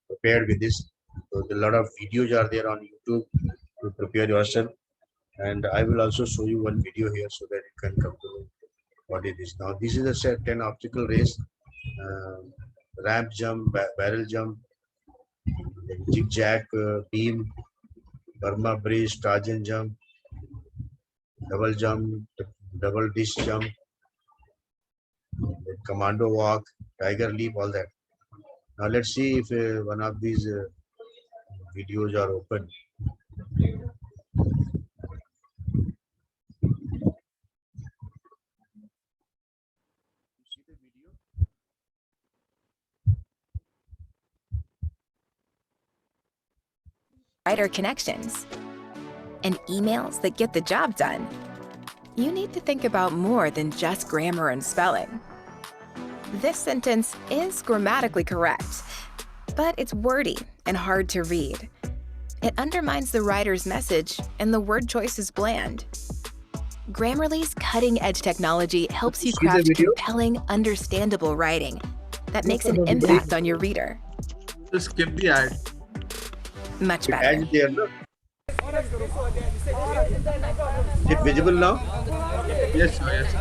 prepared with this. So a lot of videos are there on YouTube to prepare yourself, and I will also show you one video here so that you can come to know what it is. Now this is a set 10 obstacle race, ramp jump, barrel jump, zigzag beam, Burma bridge, Tarzan jump, double jump, double dish jump, commando walk, tiger leap, all that. Now let's see if one of these videos are open. Writer connections and emails that get the job done, you need to think about more than just grammar and spelling. This sentence is grammatically correct, but it's wordy and hard to read. It undermines the writer's message, and the word choice is bland. Grammarly's cutting-edge technology helps you craft compelling, understandable writing that makes an impact on your reader. Just skip the ad. Much better. Is it visible now? Yes, sir, yes.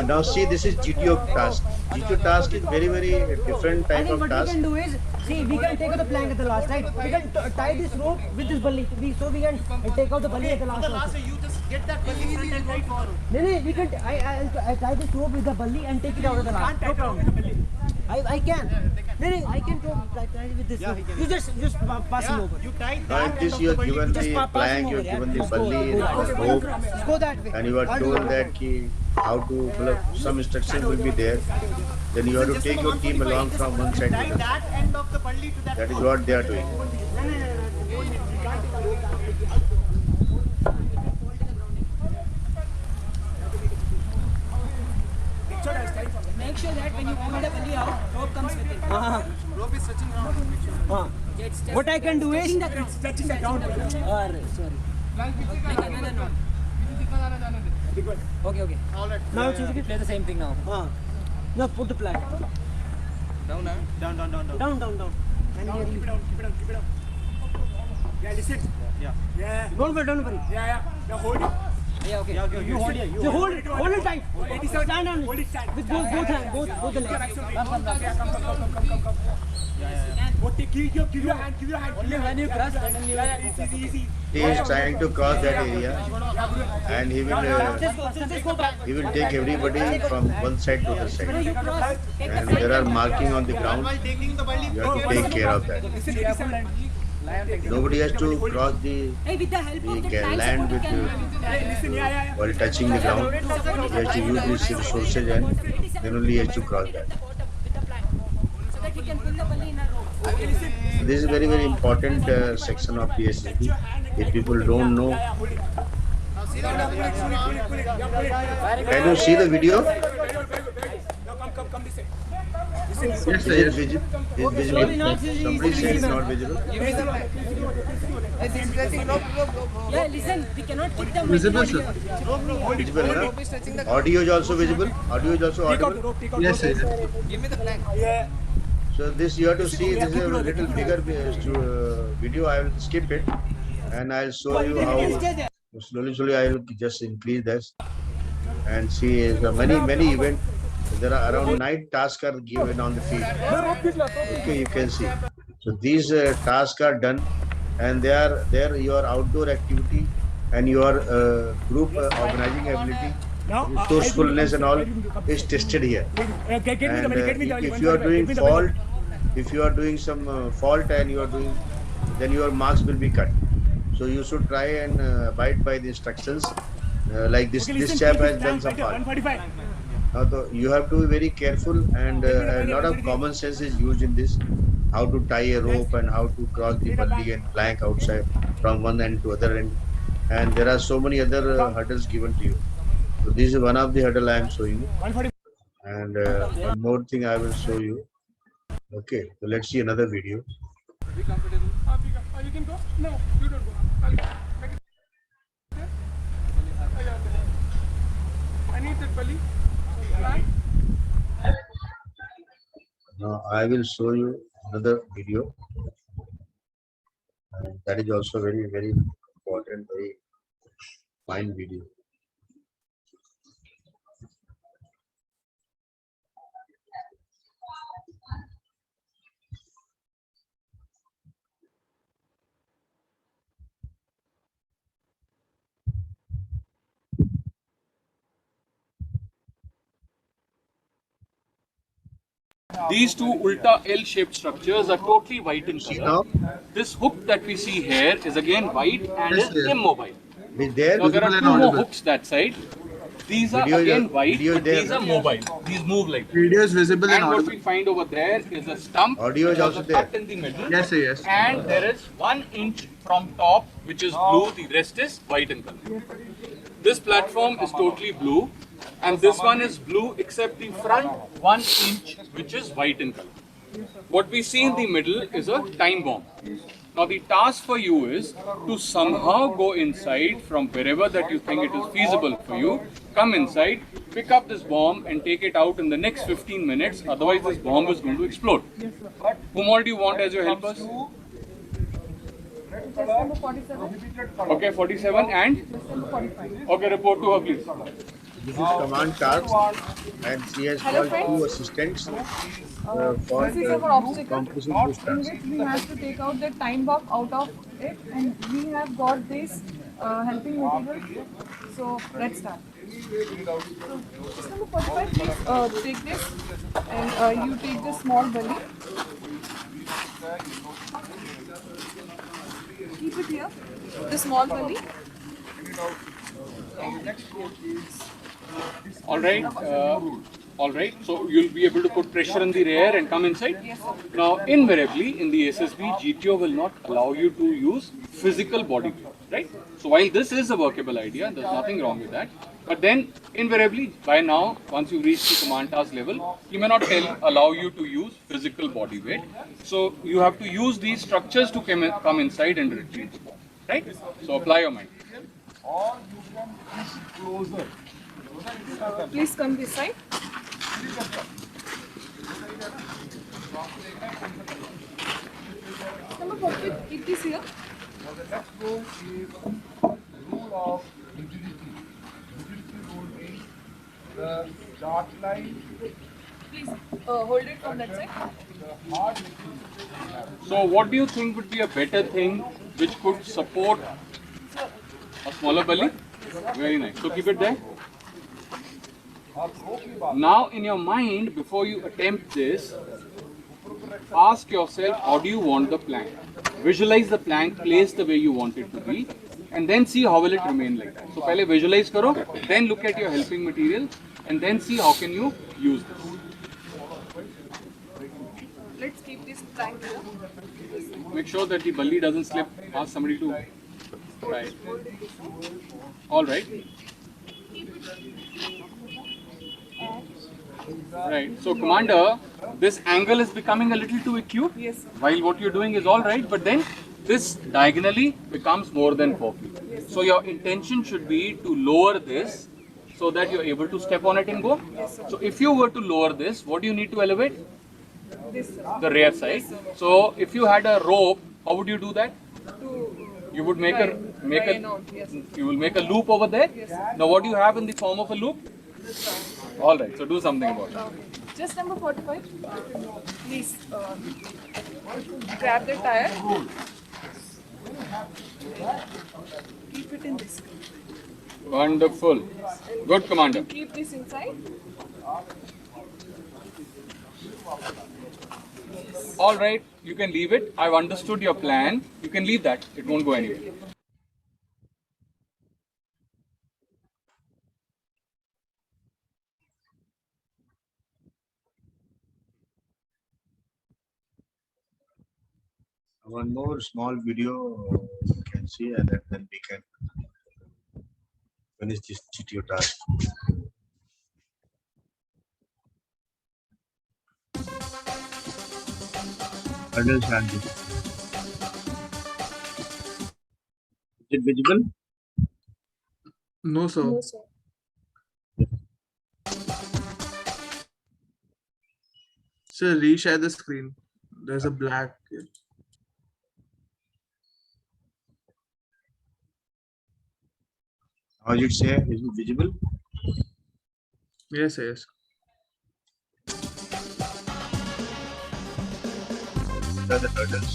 Now see, this is GTO task. GTO task is very, very different type of task. What we can do is, see, we can take out the plank at the last, right? We can tie this rope with this bully. So we can take out the bully at the last. You just get that bully and right forward. No, we can. I tie this rope with the bully and take it out of the last. No problem. I can. No, I can go try with this. You just pass him over. You tie Now in that this end you of have the given balli. the plank, you have given the bully, the rope, Just go that way. and you are told that how to, some instruction will be there. Then you have to take your team along from one side Tie to the other. that end of the balli to that. That is what they are doing. Make sure that when you pull the belly out, rope comes with it. Rope is stretching around. What I can do is stretching the ground. Sorry. Another knot. Okay. All right. Now play the same thing now. Now put the plank. Down. Down. And here you. Keep it down. Yeah, listen. Yeah. Don't worry. Yeah. Now hold it. Yeah, okay. You hold it. You hold it tight. Stand on Hold it. it stand. With both hands, both the legs. Come. What give your hand. Only when you cross, suddenly Easy. He is trying to cross that area, and he Just go back. take everybody from one side to the other side. You cross. And there are marking on the ground. While taking the balli. You have to take care of that. Listen. Nobody has to cross the With the help of the land with Listen. Yeah. while touching the ground. He has to use these resources, and then only he has to cross that. So that he can pull the belly in a rope. This is very, very important section of the SSB. If people don't know, can you see the video? Come this way. Is it visible? Somebody said it's not visible. Yeah, listen, we cannot kick them. Visible, sir. Visible, huh? Audio is also visible. Audio is also audible. Yes, sir. Yeah. So this you have to see. This is a little bigger video. I will skip it, and I'll show you how slowly I will just increase this and see many events. There are around 9 tasks are given on the field. Okay, you can see. So these tasks are done, and they are there. Your outdoor activity and your group organizing ability, resourcefulness, and all is tested here. And if you are doing fault, if you are doing some fault and you are doing, then your marks will be cut. So you should try and abide by the instructions. Like this chap has done some fault. 145. Now, you have to be very careful, and a lot of common sense is used in this. How to tie a rope and how to cross the bully and plank outside from one end to other end. And there are so many other hurdles given to you. So this is one of the hurdle I am showing you. 140. And one more thing I will show you. Okay, so let's see another video. You can go? No, you don't go. I need that belly. Now I will show you another video. And that is also very, very important, very fine video. These two Ulta L-shaped structures are totally white in See color. now, This hook that we see here is again white and Yes, is yes. immobile. is there? Now there are Visible two and more audible. hooks that side. These are Video is- again white, video is but there, these no? are mobile. These move like. Video is visible and And what audible. we find over there is a stump, Audio is which has also a there. cut in the middle. Yes, sir, yes. And there is 1 inch from top, which is blue. The rest is white in color. This platform is totally blue, and this one is blue except the front 1 inch, which is white in color. What we see in the middle is a time bomb. Now the task for you is to somehow go inside from wherever that you think it is feasible for you, come inside, pick up this bomb and take it out in the next 15 minutes, otherwise this bomb is going to explode. Whom all do you want as your helpers? Okay, 47 and? Okay, report to her please. This is command task, and she has called 2 assistants for This is our obstacle completion this in task. which we have to take out the time bomb out of it, and we have got this helping materials. So let's start. Just number 45, please take this and you take the small belly. Keep it here, the small belly. All right. So you'll be able to put pressure in the rear and come inside. Yes, sir. Now, invariably in the SSB, GTO will not allow you to use physical body weight, right? So while this is a workable idea, there's nothing wrong with that. But then, invariably, by now, once you reach the command task level, he may not allow you to use physical body weight. So you have to use these structures to come inside and retrieve, right? So apply your mind. Please come this side. Number 40, keep this here. Please hold it from that side. So what do you think would be a better thing which could support a smaller belly? Very nice. So keep it there. Now in your mind, before you attempt this, ask yourself, how do you want the plank? Visualize the plank placed the way you want it to be, and then see how will it remain like that. So पहले visualize करो, then look at your helping material, and then see how can you use this. Let's keep this plank here. Make sure that the belly doesn't slip. Ask somebody to try it. All right. Right. So, Commander, this angle is becoming a little too acute. Yes, sir. While what you're doing is all right, but then this diagonally becomes more than 4 feet. Yes, So, your intention should be to lower this so that you're able to step on it and go. Yes, sir. So, if you were to lower this, what do you need to elevate? This, sir. The rear side. So, if you had a rope, how would you do that? You would make Try not, yes. you will make a loop over there. Yes. Now, what do you have in the form of a loop? All right. So, do something about it. Just number 45. Please grab the tire. Keep it in this. Wonderful. Good, Commander. Keep this inside. All right. You can leave it. I've understood your plan. You can leave that. It won't go anywhere. One more small video you can see, and then we can finish this GTO task. Colonel Shanti. Is it visible? No, sir. No, sir. Sir, reshare the screen. There's a black. How does it say? Is it visible? Yes, yes. These are the turtles.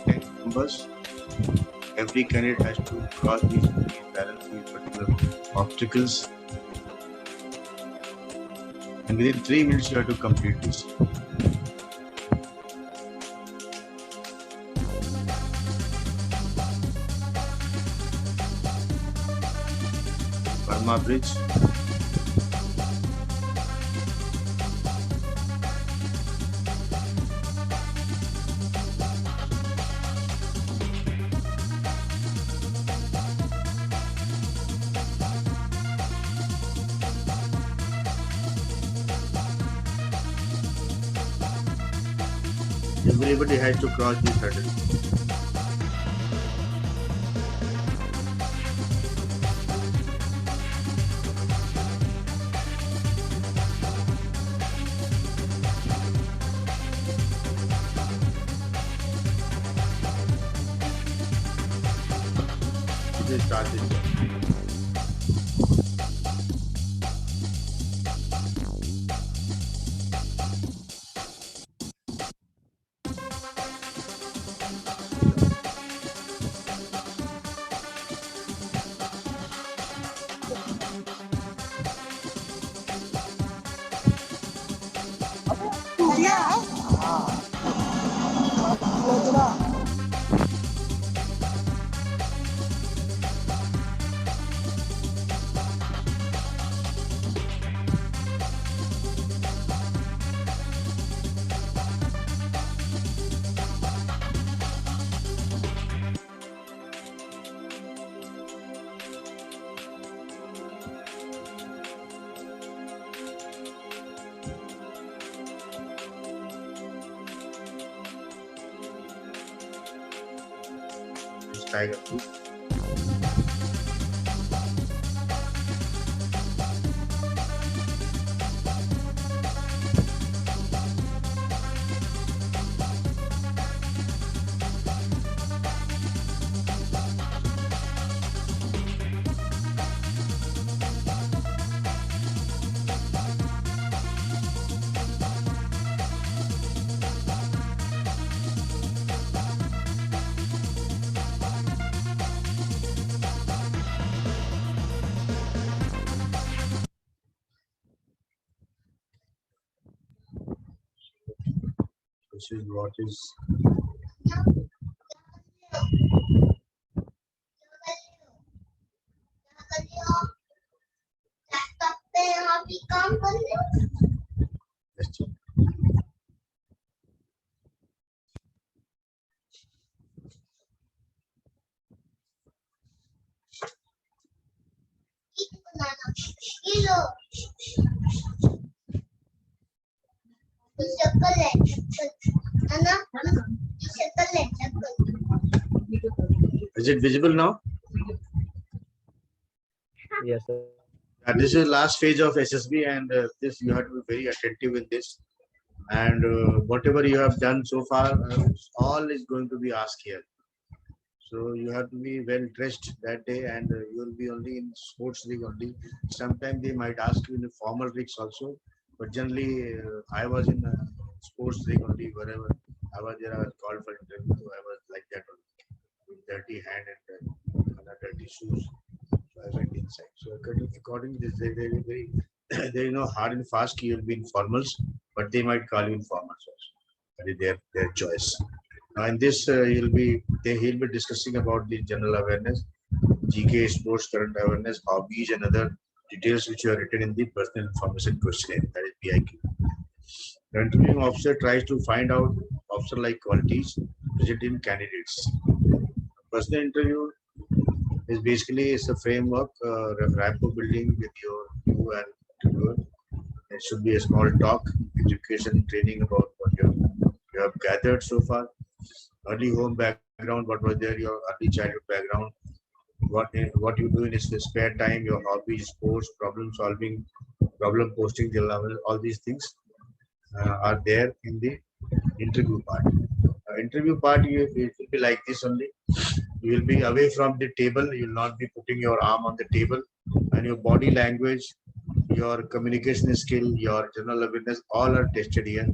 Okay, numbers. Every candidate has to cross these balance these particular obstacles. And within 3 minutes, you have to complete this. Burma Bridge. Everybody has to cross this hurdle. They start this. Tiger. This is what is Yes, is it visible now? Yes, sir. This is last phase of SSB, and this you have to be very attentive in this. And whatever you have done so far, all is going to be asked here. So you have to be well dressed that day, and you will be only in sports rig only. Sometimes they might ask you in the formal rigs also, but generally I was in sports rig only. Wherever I was there, I was called for interview. So I was like that only, with dirty hand and dirty shoes. So I went inside. So according to this, there is no hard and fast. You will be in formals, but they might call you in formals also. That is their choice. Now in this, he'll be discussing about the general awareness, GK, sports, current awareness, hobbies, and other details which are written in the personal information questionnaire. That is PIQ. The interviewing officer tries to find out officer-like qualities present in candidates. Personal interview is basically a framework, rapport building with you and interviewer. It should be a small talk, education, training about what you have gathered so far. Early home background, what was there, your early childhood background, what you do in your spare time, your hobbies, sports, problem solving, problem posting, all these things are there in the interview part. Interview part, it will be like this only. You will be away from the table. You will not be putting your arm on the table, and your body language, your communication skill, your general awareness, all are tested here.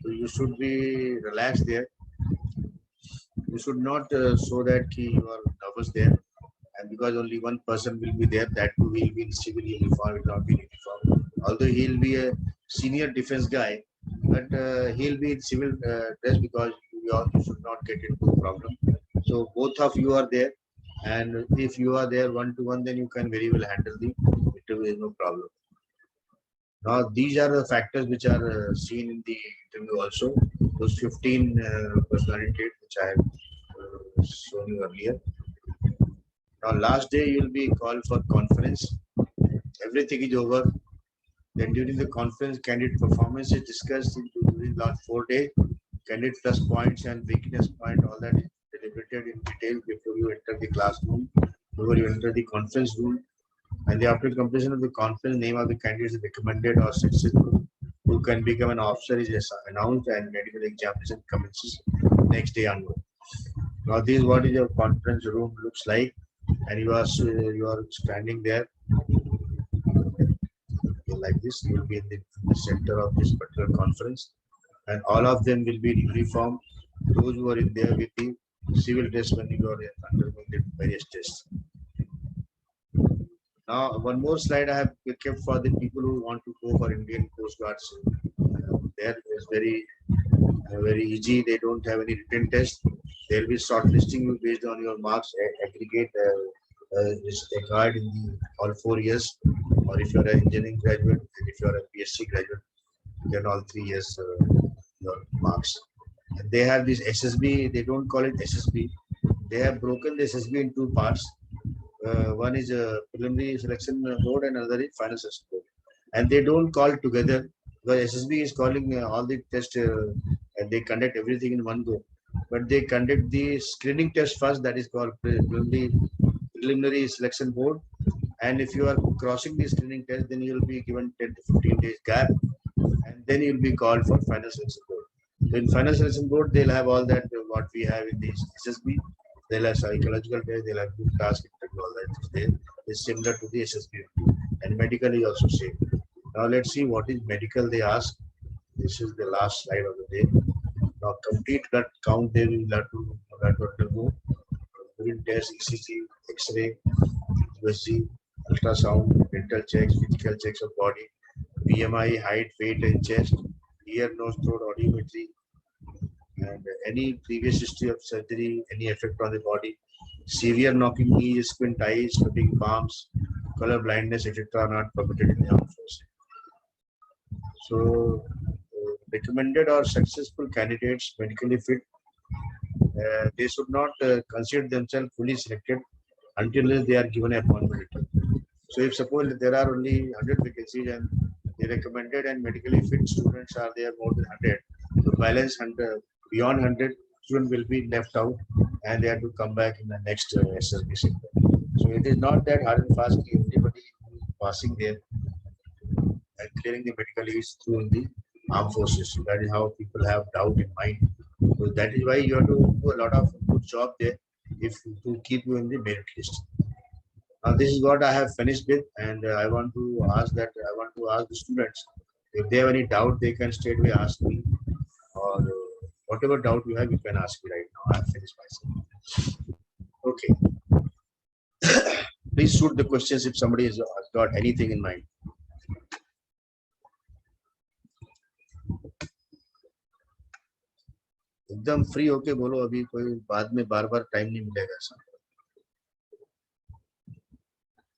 So you should be relaxed there. You should not show that you are nervous there, and because only one person will be there, that will be in civil uniform, will not be in uniform. Although he will be a senior defense guy, but he'll be in civil dress because you should not get into a problem. So both of you are there, and if you are there one to one, then you can very well handle the interview, no problem. Now these are the factors which are seen in the interview also. Those 15 personality traits which I have shown you earlier. Now last day you will be called for conference. Everything is over. Then during the conference, candidate performance is discussed during the last 4 days. Candidate plus points and weakness point, all that is deliberated in detail before you enter the classroom, before you enter the conference room. And after completion of the conference, name of the candidate is recommended or successful, who can become an officer is announced, and medical examination commences next day onward. Now this is what is your conference room looks like, and you are standing there like this. You will be in the center of this particular conference, and all of them will be in uniform. Those who are in there with the civil dress when you are undergoing the various tests. Now, one more slide I have kept for the people who want to go for Indian Coast Guard's there is very easy. They don't have any written test. They'll be shortlisting you based on your marks aggregate is acquired in the all 4 years, or if you're an engineering graduate and if you're a PhD graduate, then all 3 years your marks. And they have this SSB. They don't call it SSB. They have broken the SSB in 2 parts. One is a preliminary selection board and another is final selection board. And they don't call together, because SSB is calling all the tests and they conduct everything in one go. But they conduct the screening test first, that is called preliminary selection board. And if you are crossing the screening test, then you will be given 10 to 15 days gap, and then you will be called for final selection board. So in final selection board, they'll have all that what we have in the SSB. They'll have psychological test, they'll have group task, all that is similar to the SSB. And medical is also same. Now let's see what is medical they ask. This is the last slide of the day. Now complete blood count they will have to do. Urine test, ECG, X-ray, USG, ultrasound, dental checks, physical checks of body, BMI, height, weight and chest, ear, nose, throat, audiometry, and any previous history of surgery, any effect on the body, severe knocking knees, squint eyes, sweating palms, color blindness, etc. are not permitted in the armed forces. So, recommended or successful candidates medically fit, they should not consider themselves fully selected until they are given an appointment letter. So, if suppose there are only 100 vacancies and the recommended and medically fit students are there more than 100, the balance 100, beyond 100 students will be left out and they have to come back in the next SSB sector. So, it is not that hard and fast everybody passing there and clearing the medical is through the armed forces. That is how people have doubt in mind. So that is why you have to do a lot of good job there if to keep you in the merit list. Now this is what I have finished with, and I want to ask the students if they have any doubt, they can straight away ask me, or whatever doubt you have, you can ask me right now. I have finished myself. Okay. Please shoot the questions if somebody has got anything in mind. एकदम free होके बोलो, अभी कोई बाद में बार बार time नहीं मिलेगा ऐसा.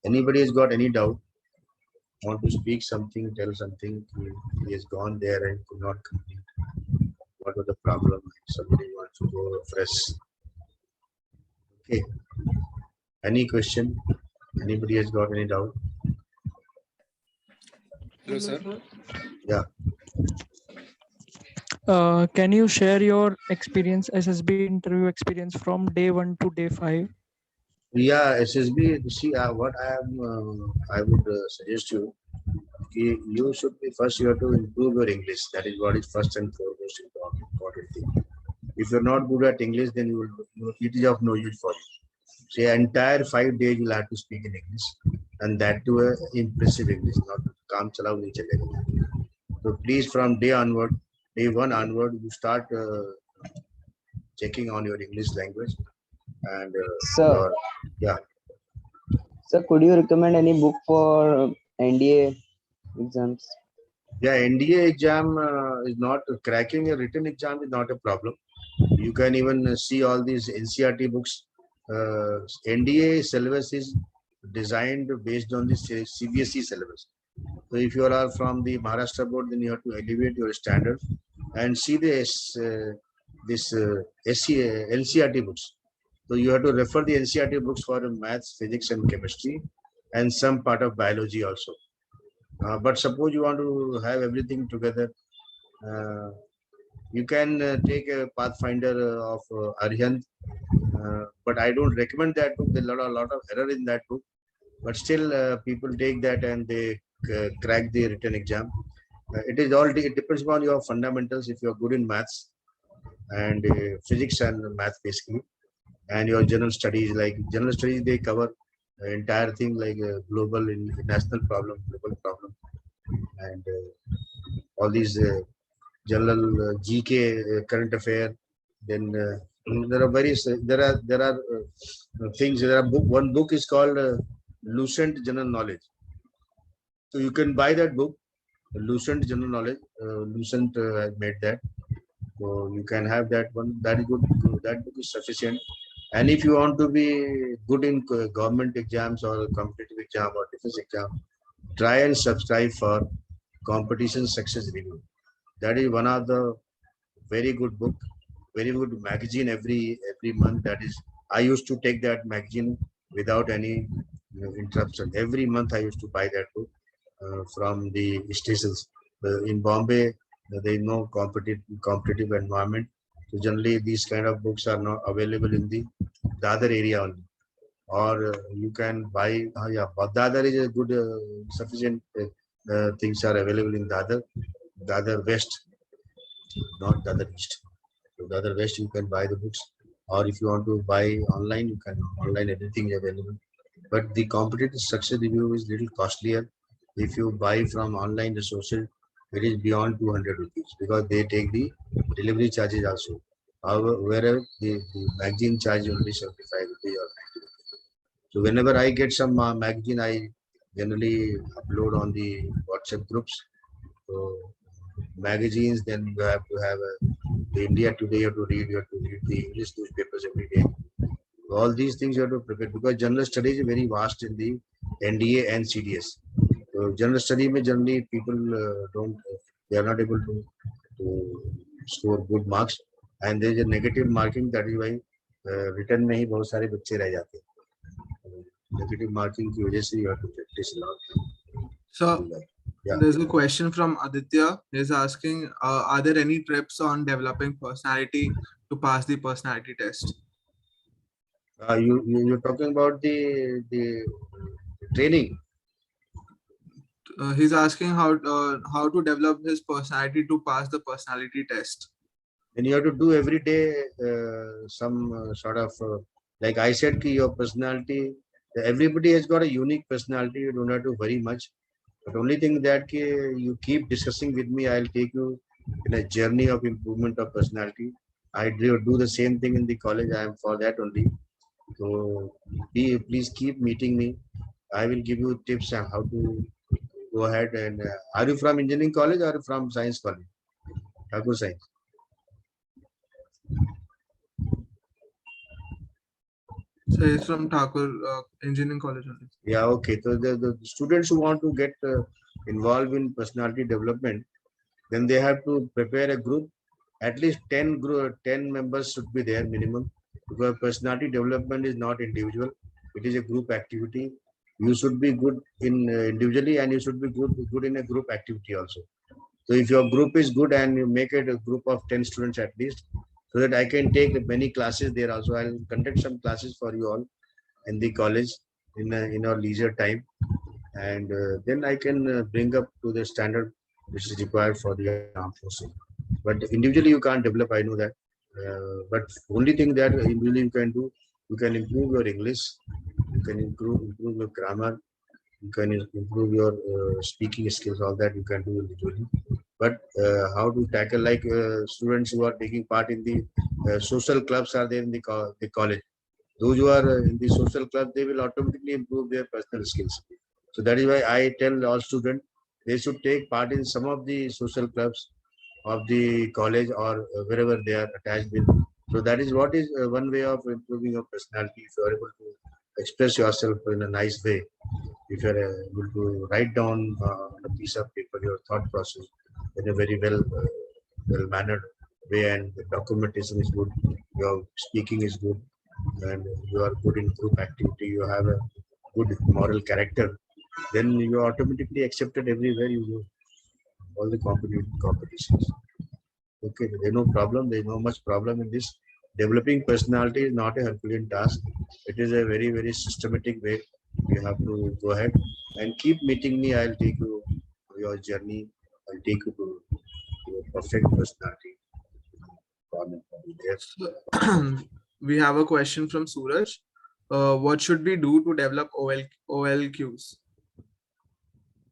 Anybody has got any doubt, want to speak something, tell something, he has gone there and could not complete, what was the problem, somebody wants to go fresh. Okay, any question, anybody has got any doubt? Hello sir. Yeah. Can you share your experience, SSB interview experience from day 1 to day 5? Yeah, SSB. See, what I would suggest you, you should be first. You have to improve your English. That is what is first and foremost important thing. If you're not good at English, then it is of no use for you. Say entire 5 days you'll have to speak in English, and that to impressive English, not काम चलाओ नहीं चलेगा. So please, from day 1 onward, you start checking on your English language. And sir, yeah. Sir, could you recommend any book for NDA exams? Yeah, NDA exam is not cracking a written exam is not a problem. You can even see all these NCERT books. NDA syllabus is designed based on the CBSE syllabus. So if you are from the Maharashtra board, then you have to elevate your standard and see this NCERT books. So you have to refer the NCERT books for maths, physics, and chemistry, and some part of biology also. But suppose you want to have everything together, you can take a Pathfinder of Arihant, but I don't recommend that book. There's a lot of error in that book, but still people take that and they crack the written exam. It depends on your fundamentals. If you're good in maths and physics and math basically, and your general studies, like general studies, they cover the entire thing like global, national problem, global problem, and all these general GK, current affair. Then there are various. There are things. There are one book is called Lucent General Knowledge. So you can buy that book Lucent General Knowledge. Lucent has made that. So you can have that one. That is good. That book is sufficient. And if you want to be good in government exams or competitive exam or defense exam, try and subscribe for Competition Success Review. That is one of the very good book, very good magazine every month. That is, I used to take that magazine without any interruption. Every month I used to buy that book from the stations. In Bombay, there is no competitive environment. So generally, these kind of books are not available in the Dadar area only. Or you can buy, yeah, but Dadar is a good, sufficient things are available in Dadar West, not Dadar East. So Dadar West, you can buy the books. Or if you want to buy online, you can online, everything is available. But the competitive success review is little costlier. If you buy from online resources, it is beyond 200 rupees because they take the delivery charges also. However, wherever the magazine charge only 75 rupees or 90 rupees. So whenever I get some magazine, I generally upload on the WhatsApp groups. So magazines, then you have to have the India Today, you have to read the English newspapers every day. All these things you have to prepare because general studies is very vast in the NDA and CDS. So general study में generally people they are not able to score good marks, and there is a negative marking. That is why written में ही बहुत सारे बच्चे रह जाते हैं. Negative marking की वजह से you have to practice a lot. So yeah. There's a question from Aditya. He's asking, are there any tips on developing personality to pass the personality test? You're talking about the training. He's asking how to develop his personality to pass the personality test. And you have to do every day some sort of like I said, your personality. Everybody has got a unique personality. You don't have to worry much. But only thing that you keep discussing with me, I'll take you in a journey of improvement of personality. I do the same thing in the college. I am for that only. So please keep meeting me. I will give you tips on how to go ahead. And are you from engineering college or from science college? Thakur Science. So he's from Thakur Engineering College only. Yeah, okay. So the students who want to get involved in personality development, then they have to prepare a group. At least 10 members should be there minimum, because personality development is not individual. It is a group activity. You should be good in individually, and you should be good in a group activity also. So if your group is good and you make it a group of 10 students at least, so that I can take many classes there also. I'll conduct some classes for you all in the college in our leisure time, and then I can bring up to the standard which is required for the armed forces. But individually you can't develop, I know that. But only thing that individually you can do, you can improve your English, you can improve your grammar, you can improve your speaking skills. All that you can do individually. But how to tackle, like students who are taking part in the social clubs are there in the college. Those who are in the social club, they will automatically improve their personal skills. So that is why I tell all students they should take part in some of the social clubs of the college or wherever they are attached with. So that is what is one way of improving your personality. If you are able to express yourself in a nice way, if you are able to write down on a piece of paper your thought process in a very well mannered way, and the documentation is good, your speaking is good, and you are good in group activity, you have a good moral character, then you are automatically accepted everywhere you go, all the competitions. Okay, there's no problem, there's no much problem in this. Developing personality is not a Herculean task. It is a very, very systematic way. You have to go ahead and keep meeting me. I'll take you to your journey. I'll take you to your perfect personality. We have a question from Suraj. What should we do to develop OLQs?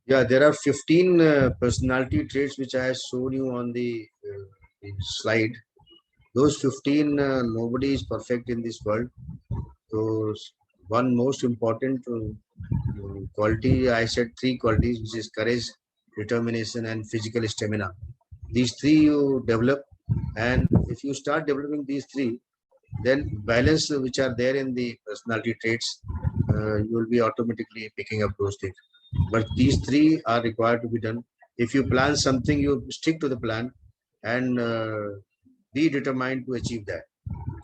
Yeah, there are 15 personality traits which I have shown you on the slide. Those 15, nobody is perfect in this world. So one most important quality, I said 3 qualities, which is courage, determination, and physical stamina. These three you develop, and if you start developing these three, then balance which are there in the personality traits, you will be automatically picking up those things. But these three are required to be done. If you plan something, you stick to the plan and be determined to achieve that.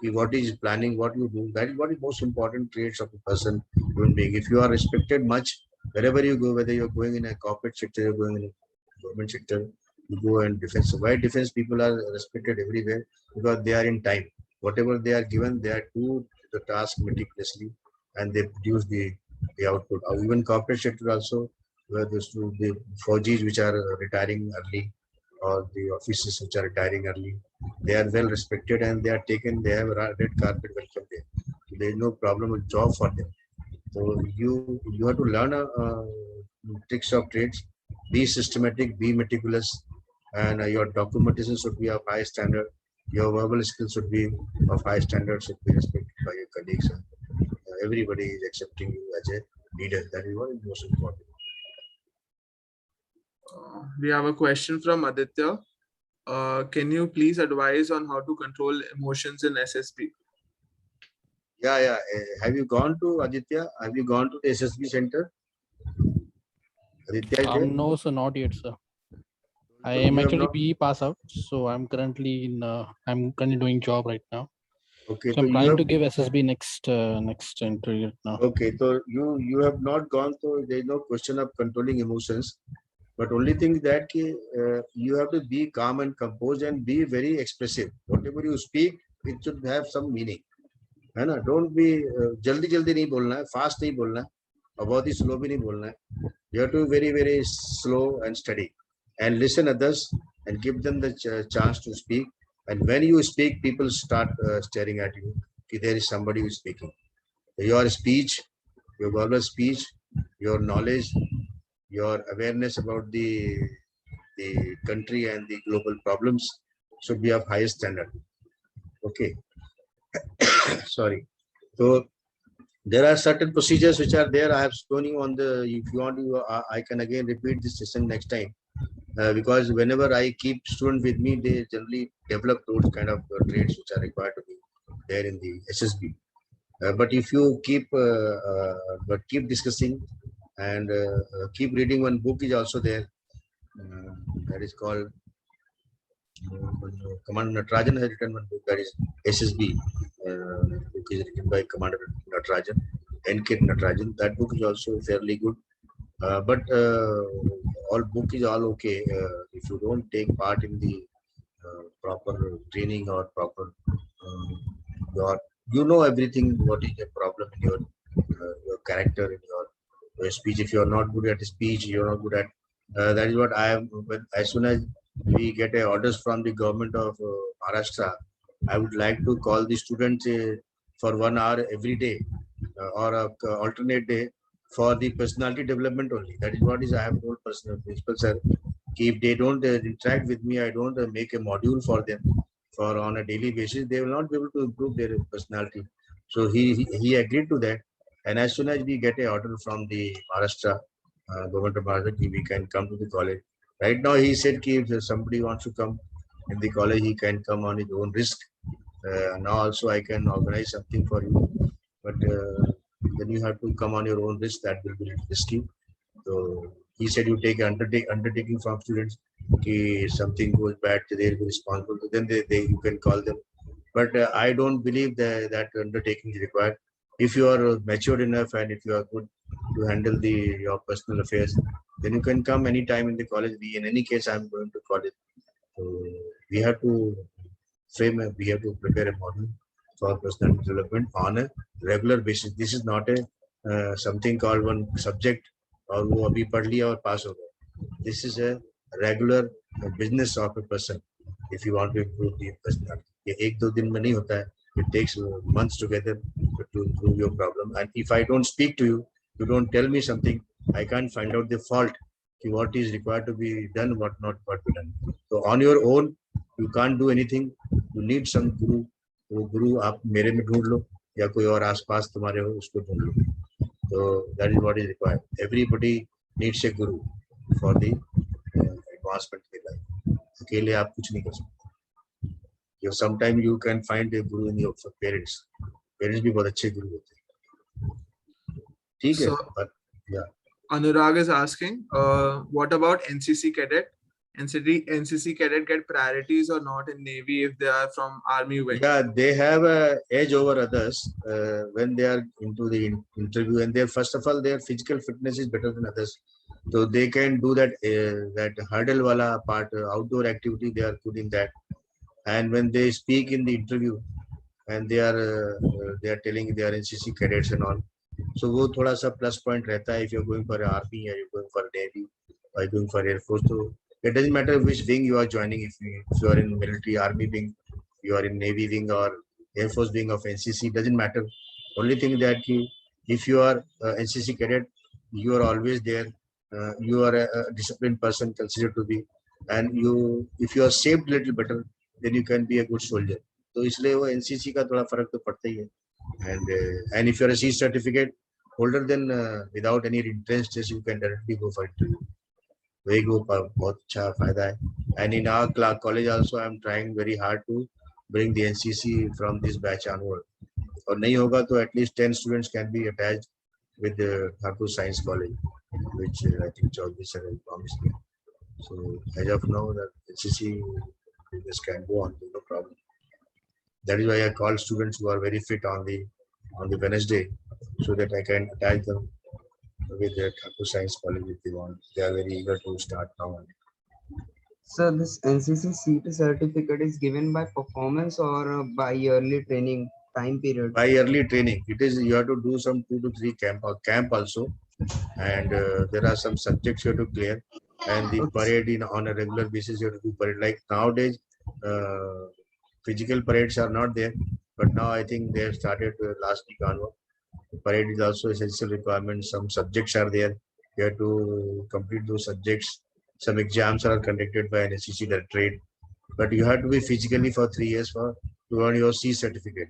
What is planning, what you do, that is what is most important traits of a person, human being. If you are respected much, wherever you go, whether you're going in a corporate sector, you're going in a government sector, you go and defense. So why defense people are respected everywhere? Because they are in time. Whatever they are given, they are do the task meticulously, and they produce the output. Even corporate sector also, where the Faujis which are retiring early, or the officers which are retiring early, they are well respected and they are taken. They have a red carpet welcome there. There is no problem with job for them. So you have to learn tricks of trades. Be systematic, be meticulous, and your documentation should be of high standard. Your verbal skills should be of high standard, should be respected by your colleagues. Everybody is accepting you as a leader. That is what is most important. We have a question from Aditya. Can you please advise on how to control emotions in SSB? Yeah. Have you gone to Aditya? Have you gone to the SSB center? Aditya is there? No, sir, not yet, sir. I am actually BE pass out, so I'm currently doing job right now. Okay, so I'm trying to give SSB next interview now. Okay, so you have not gone, so there is no question of controlling emotions. But only thing that you have to be calm and composed and be very expressive. Whatever you speak, it should have some meaning. है ना? Don't be जल्दी नहीं बोलना है, fast नहीं बोलना है, और बहुत ही slow भी नहीं बोलना है. You have to be very, very slow and steady, and listen others and give them the chance to speak. And when you speak, people start staring at you. There is somebody who is speaking. Your speech, your verbal speech, your knowledge, your awareness about the country and the global problems should be of highest standard. Okay. Sorry. So there are certain procedures which are there. I have shown you on the. If you want to, I can again repeat this session next time, because whenever I keep students with me, they generally develop those kind of traits which are required to be there in the SSB. But if you keep discussing and keep reading, one book is also there, that is called Commander Natarajan has written one book, that is SSB, book is written by Commander Natarajan, N.K. Natarajan. That book is also fairly good, but all book is all okay if you don't take part in the proper training or proper you know everything what is the problem in your character, in your speech. If you are not good at speech, you are not good at that is what I am. As soon as we get orders from the government of Maharashtra, I would like to call the students for 1 hour every day or a alternate day for the personality development only. That is what is I have told personal principal sir. If they don't interact with me, I don't make a module for them for on a daily basis. They will not be able to improve their personality. So he agreed to that. And as soon as we get a order from the Maharashtra government of Maharashtra, we can come to the college. Right now, he said if somebody wants to come in the college, he can come on his own risk. Now also I can organize something for you, but then you have to come on your own risk. That will be risky. So he said you take undertaking from students. If something goes bad, they will be responsible. Then you can call them. But I don't believe that undertaking is required. If you are matured enough and if you are good to handle your personal affairs, then you can come anytime in the college. In any case, I am going to college. So we have to prepare a model for personal development on a regular basis. This is not a something called one subject or wo abhi pad liya aur pass ho gaya. This is a regular business of a person. If you want to improve the personality, ये 1-2 दिन में नहीं होता है. It takes months together to improve your problem. And if I don't speak to you, you don't tell me something, I can't find out the fault. What is required to be done, what not to be done. So on your own, you can't do anything. You need some guru. वो गुरु आप मेरे में ढूंढ लो या कोई और आसपास तुम्हारे हो उसको ढूंढ लो. So that is what is required. Everybody needs a guru for the advancement in life. अकेले आप कुछ नहीं कर सकते. You sometimes you can find a guru in your parents. Parents भी बहुत अच्छे गुरु होते हैं. ठीक है. So, yeah. Anurag is asking, what about NCC cadet? NCC cadet get priorities or not in Navy if they are from Army wing? Yeah, they have a edge over others when they are into the interview, and their first of all their physical fitness is better than others, so they can do that that hurdle wala part, outdoor activity. They are good in that, and when they speak in the interview, and they are telling they are NCC cadets and all, so वो थोड़ा सा plus point रहता है if you are going for Army or you are going for Navy or you are going for Air Force. So it doesn't matter which wing you are joining. If you are in military Army wing, you are in Navy wing or Air Force wing of NCC, doesn't matter. Only thing that if you are NCC cadet, you are always there. You are a disciplined person considered to be, and if you are shaped a little better, then you can be a good soldier. तो इसलिए वो NCC का थोड़ा फर्क तो पड़ता ही है. And if you are a C certificate holder, then without any entrance test, you can directly go for interview. वही वो बहुत अच्छा फायदा है. And in our college also, I am trying very hard to bring the NCC from this batch onward. और नहीं होगा तो at least 10 students can be attached with the Thakur Science College, which I think Chaudhary sir has promised me. So as of now, the NCC business can go on, no problem. That is why I call students who are very fit on the Wednesday, so that I can attach them with the Thakur Science College if they want. They are very eager to start now. So this NCC CT certificate is given by performance or by yearly training time period? By yearly training. It is, you have to do some 2 to 3 camp also, and there are some subjects you have to clear, and the parade on a regular basis you have to do parade. Like nowadays, physical parades are not there, but now I think they have started last week onward. Parade is also essential requirement. Some subjects are there. You have to complete those subjects. Some exams are conducted by NCC Directorate, but you have to be physically for 3 years to earn your C certificate.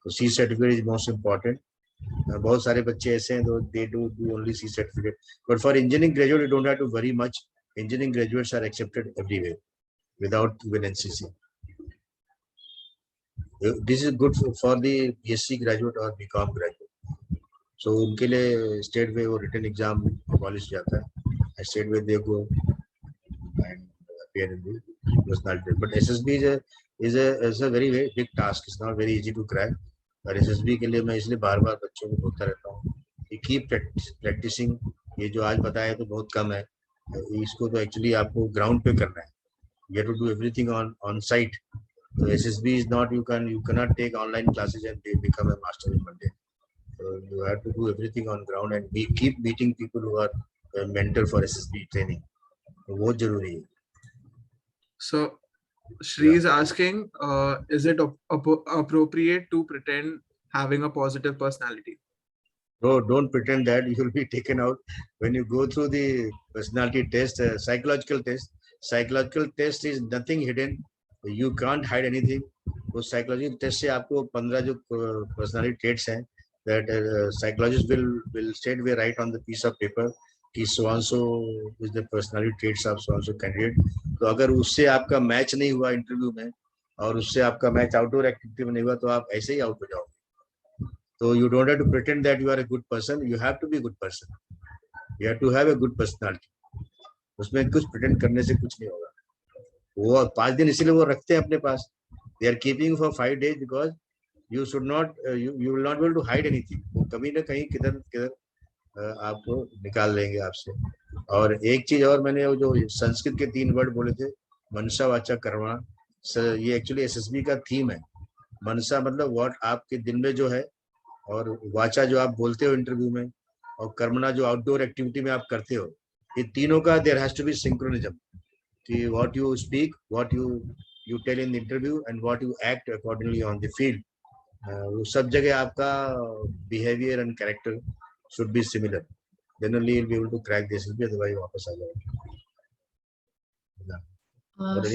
So C certificate is most important. बहुत सारे बच्चे ऐसे हैं, they do only C certificate. But for engineering graduate, you don't have to worry much. Engineering graduates are accepted everywhere without even NCC. This is good for the BSc graduate or BCom graduate. So उनके लिए state में वो written exam abolish जाता है. State में they go and appear in the personality. But SSB is a very big task. It's not very easy to crack. और SSB के लिए मैं इसलिए बार-बार बच्चों को बोलता रहता हूँ कि keep practicing. ये जो आज बताया तो बहुत कम है. इसको तो actually आपको ground पे करना है. You have to do everything on site. So SSB is not, you cannot take online classes and become a master in Monday. So you have to do everything on ground and keep meeting people who are mentor for SSB training. बहुत जरूरी है. So Shri is asking, is it appropriate to pretend having a positive personality? No, don't pretend that. You will be taken out when you go through the personality test, psychological test. Psychological test is nothing hidden. You can't hide anything. वो psychological test से आपको 15 जो personality traits हैं, that psychologist will straightway write on the piece of paper कि so and so is the personality traits of so and so candidate. तो अगर उससे आपका मैच नहीं हुआ इंटरव्यू में और उससे आपका मैच आउटडोर एक्टिविटी में नहीं हुआ तो आप ऐसे ही आउट हो जाओगे. तो you don't have to pretend that you are a good person. You have to be a good person. You have to have a good personality. उसमें कुछ pretend करने से कुछ नहीं होगा. वो 5 दिन इसीलिए वो रखते हैं अपने पास. They are keeping for 5 days because you should not, you will not be able to hide anything. वो कभी ना कहीं किधर आपको निकाल लेंगे आपसे. और एक चीज और, मैंने वो जो संस्कृत के 3 वर्ड बोले थे, मनसा वाचा कर्मणा, ये एक्चुअली एसएसबी का थीम है. मनसा मतलब व्हाट आपके दिल में जो है, और वाचा जो आप बोलते हो इंटरव्यू में, और कर्मणा जो आउटडोर एक्टिविटी में आप करते हो, ये तीनों का there has to be synchronism कि what you speak, what you tell in the interview and what you act accordingly on the field. वो सब जगह आपका behaviour and character should be similar. Then only you'll be able to crack this. Otherwise, वापस आ जाओगे.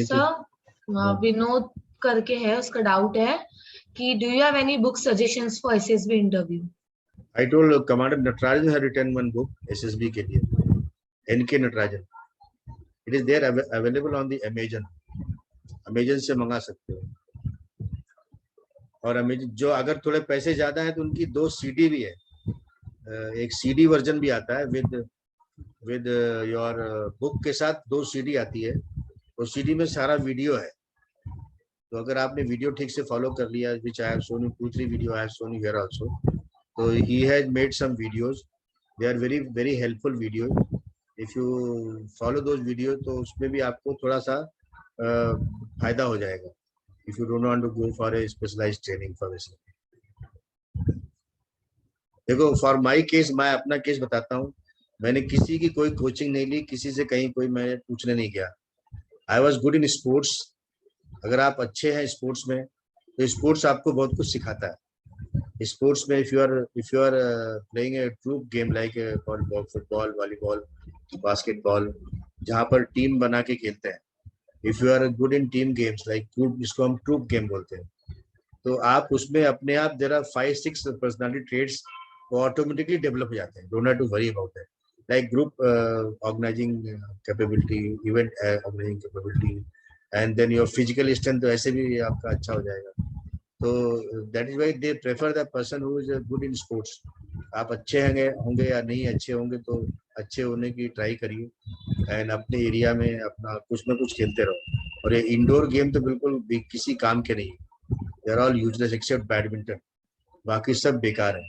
Sir Vinod करके है, उसका doubt है कि do you have any book suggestions for SSB interview? I told Commander Natarajan had written one book SSB के लिए. NK Natarajan. It is there available on the Amazon. Amazon से मंगा सकते हो. और Amazon जो अगर थोड़े पैसे ज्यादा है तो उनकी 2 CD भी है. एक CD वर्जन भी आता है with your book के साथ 2 CD आती है. उस CD में सारा वीडियो है. तो अगर आपने वीडियो ठीक से फॉलो कर लिया, which I have shown you 2-3 video I have shown you here also. So he has made some videos. They are very very helpful videos. If you follow those videos, तो उसमें भी आपको थोड़ा सा फायदा हो जाएगा. If you don't want to go for a specialized training for this. देखो, for my case, मैं अपना केस बताता हूँ. मैंने किसी की कोई कोचिंग नहीं ली, किसी से कहीं कोई मैं पूछने नहीं गया. I was good in sports. अगर आप अच्छे हैं स्पोर्ट्स में तो स्पोर्ट्स आपको बहुत कुछ सिखाता है. स्पोर्ट्स में if you are playing a group game like football, volleyball, basketball, जहाँ पर टीम बना के खेलते हैं. If you are good in team games like group, जिसको हम group game बोलते हैं, तो आप उसमें अपने आप there are 5-6 personality traits वो automatically develop हो जाते हैं. Don't have to worry about it. Like group organizing capability, event organizing capability, and then your physical strength तो ऐसे भी आपका अच्छा हो जाएगा. तो that is why they prefer the person who is good in sports. आप अच्छे होंगे या नहीं अच्छे होंगे तो अच्छे होने की ट्राई करिए एंड अपने एरिया में अपना कुछ ना कुछ खेलते रहो. और ये इंडोर गेम तो बिल्कुल भी किसी काम के नहीं. They are all useless except badminton. बाकी सब बेकार है.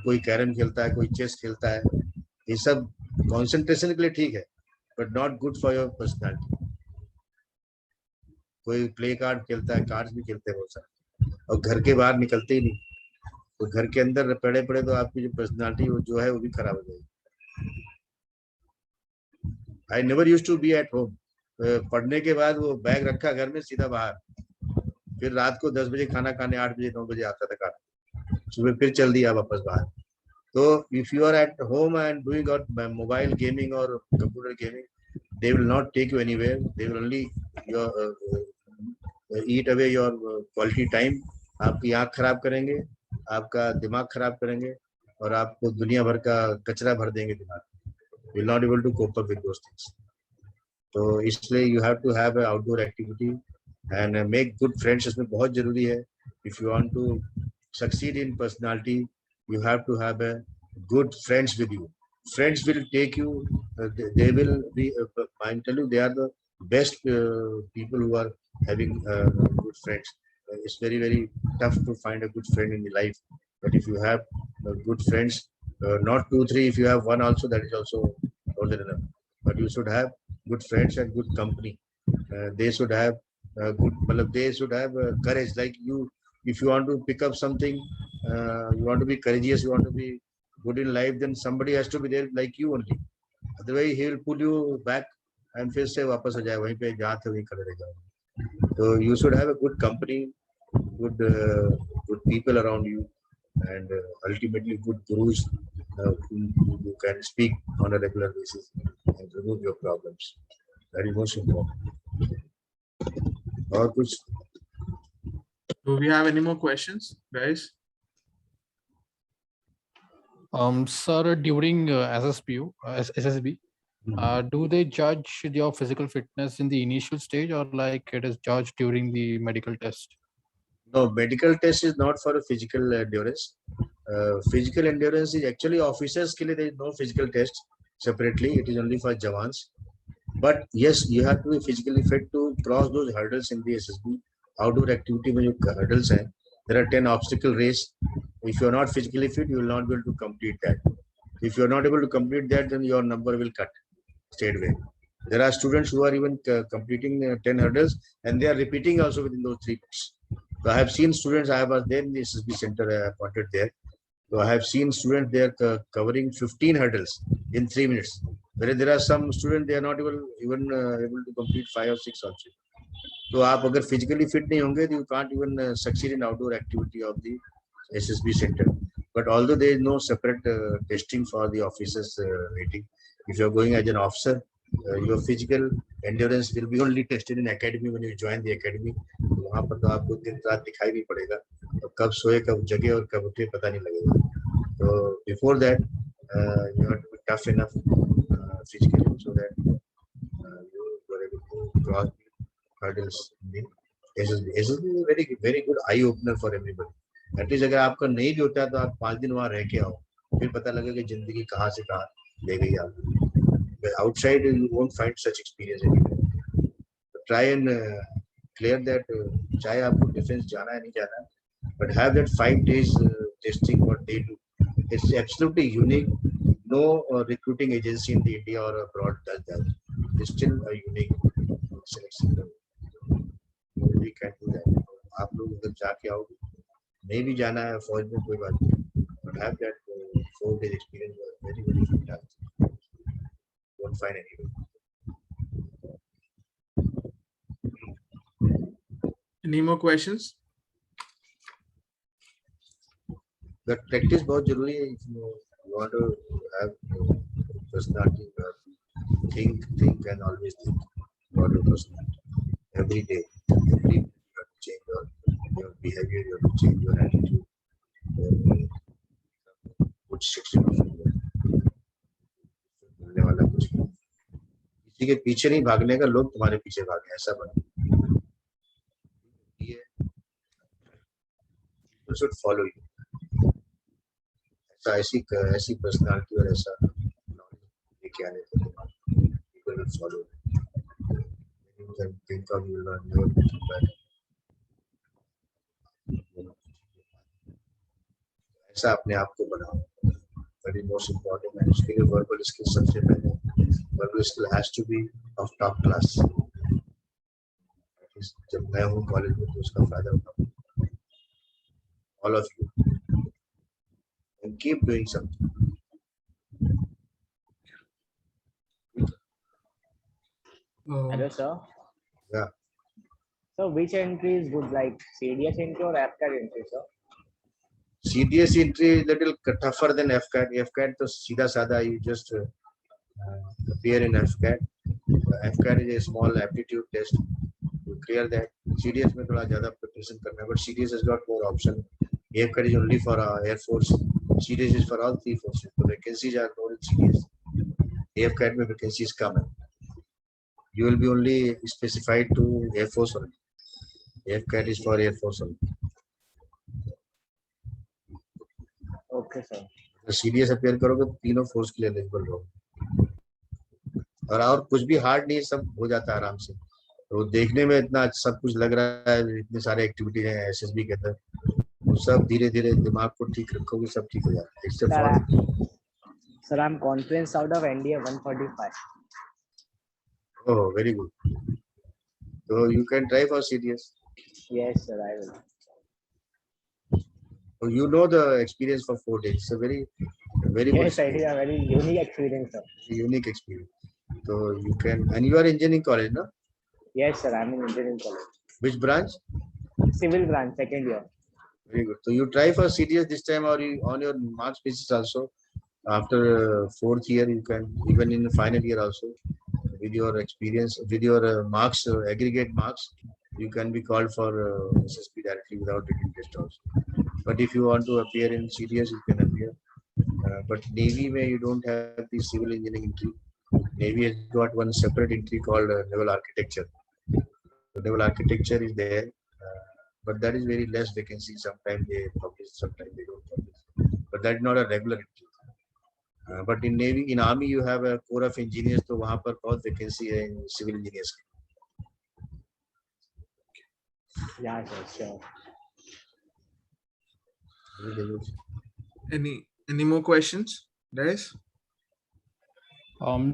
कोई कैरम खेलता है, कोई चेस खेलता है, ये सब कंसंट्रेशन के लिए ठीक है but not good for your personality. कोई प्ले कार्ड खेलता है, कार्ड्स भी खेलते हैं बहुत सारे, और घर के बाहर निकलते ही नहीं. तो घर के अंदर पड़े तो आपकी जो पर्सनालिटी जो है वो भी खराब हो जाएगी. I never used to be at home. पढ़ने के बाद वो बैग रखा घर में, सीधा बाहर. फिर रात को 10 बजे खाना खाने, 8 बजे 9 बजे आता था खाना. सुबह फिर चल दिया वापस बाहर. तो if you are at home and doing mobile gaming और computer gaming, they will not take you anywhere. They will only eat away your quality time. आपकी आँख खराब करेंगे, आपका दिमाग खराब करेंगे और आपको दुनिया भर का कचरा भर देंगे दिमाग. You will not able to cope up with those things. तो इसलिए you have to have an outdoor activity and make good friends. इसमें बहुत जरूरी है. If you want to succeed in personality, you have to have a good friends with you. Friends will take you, they will be, I tell you, they are the best people who are having good friends. It's very, very tough to find a good friend in life. But if you have good friends, not 2-3, if you have one also, that is also more than enough. But you should have good friends and good company. They should have they should have courage. Like you, if you want to pick up something, you want to be courageous, you want to be good in life, then somebody has to be there like you only. Otherwise he will pull you back and फिर से वापस हो जाए वहीं पे जहाँ थे वहीं खड़े रह जाओ. So you should have a good company, good people around you, and ultimately good gurus who can speak on a regular basis and remove your problems. That is most important. और कुछ? Do we have any more questions, guys? Sir, during SSB, do they judge your physical fitness in the initial stage, or like it is judged during the medical test? No, medical test is not for a physical endurance. Physical endurance is actually officers के लिए there is no physical test separately. It is only for Jawans. But yes, you have to be physically fit to cross those hurdles in the SSB. Outdoor activity में जो hurdles हैं, there are 10 obstacle race. If you are not physically fit, you will not be able to complete that. If you are not able to complete that, then your number will cut straight away. There are students who are even completing 10 hurdles and they are repeating also within those 3 minutes. So I have seen students, I was there in the SSB center, appointed there. So I have seen students there covering 15 hurdles in 3 minutes. Whereas there are some students, they are not even able to complete 5 or 6 also. So आप अगर physically fit नहीं होंगे, you can't even succeed in outdoor activity of the SSB center. But although there is no separate testing for the officers rating, if you are going as an officer, your physical endurance will be only tested in academy when you join the academy. वहाँ पर तो आपको दिन रात दिखाई नहीं पड़ेगा, तो कब सोए कब जगे और कब उठे पता नहीं लगेगा. So before that, you have to be tough enough physically so that were able to cross hurdles in the SSB. SSB is a very good eye opener for everybody. At least अगर आपका नहीं भी होता है तो आप 5 दिन वहाँ रह के आओ, फिर पता लगेगा कि जिंदगी कहाँ से कहाँ ले गई आपको. Outside you won't find such experience anywhere. Try and clear that. चाहे आपको डिफेंस जाना है नहीं जाना, but have that 5 days testing what they do. It's absolutely unique. No recruiting agency in the India or abroad does that. It's still a unique selection. We can do that. आप लोग अगर जाके आओगे, नहीं भी जाना है फौज में कोई बात नहीं, but have that 4 days experience was very fantastic. Won't find anywhere. Any more questions? But practice बहुत जरूरी है. If you want to have personality, you have to think and always think about your personality every day. Every day you have to change your behavior, you have to change your attitude. Put 60%. मिलने वाला कुछ नहीं. किसी के पीछे नहीं भागने का, लोग तुम्हारे पीछे भागे, ऐसा बनो. ये people should follow you. ऐसी पर्सनालिटी और ऐसा लेके आने के बाद people will follow you. You can think of you will never be back. ऐसा अपने आप को बनाओ. Very most important है. उसके लिए verbal skill सबसे पहले. Verbal skill has to be of top class. जब मैं हूँ कॉलेज में तो उसका फायदा उठाऊँ. All of you. And keep doing something. Hello, sir. Yeah. So, which entry is good, like CDS entry or FCAT entry, sir? CDS entry is little tougher than FCAT. FCAT तो सीधा साधा, you just appear in FCAT. FCAT is a small aptitude test. You clear that. CDS में थोड़ा ज़्यादा preparation करना है, but CDS has got more option. FCAT is only for Air Force. CDS is for all 3 forces. The vacancies are more in CDS. FCAT में vacancies कम है. You will be only specified to Air Force only. FCAT is for Air Force only. Okay, sir. CDS appear करोगे तो तीनों force के लिए eligible रहोगे. और कुछ भी हार्ड नहीं, सब हो जाता है आराम से. तो देखने में इतना सब कुछ लग रहा है, इतने सारे एक्टिविटी हैं SSB के अंदर, तो सब धीरे धीरे दिमाग को ठीक रखोगे, सब ठीक हो जाता है. Sir, I'm conference out of NDA 145. Oh, very good. So you can try for CDS. Yes, sir, I will. So you know the experience for 4 days. It's a very good. Yes, I did a very unique experience, sir. Unique experience. So you can, and you are engineering college, no? Yes, sir, I'm in engineering college. Which branch? Civil branch, 2nd year. Very good. So you try for CDS this time, or you, on your marks basis also. After 4th year, you can, even in the final year also, with your experience, with your marks, aggregate marks, you can be called for SSB directly without written test also. But if you want to appear in CDS, you can appear. But Navy, where you don't have the civil engineering entry, Navy has got one separate entry called naval architecture. So naval architecture is there, but that is very less vacancy. Sometimes they publish, sometimes they don't publish. But that is not a regular entry. But in Navy, in Army, you have a Corps of Engineers, so वहाँ पर बहुत vacancy है in civil engineers. Yeah, sure. Any more questions, guys?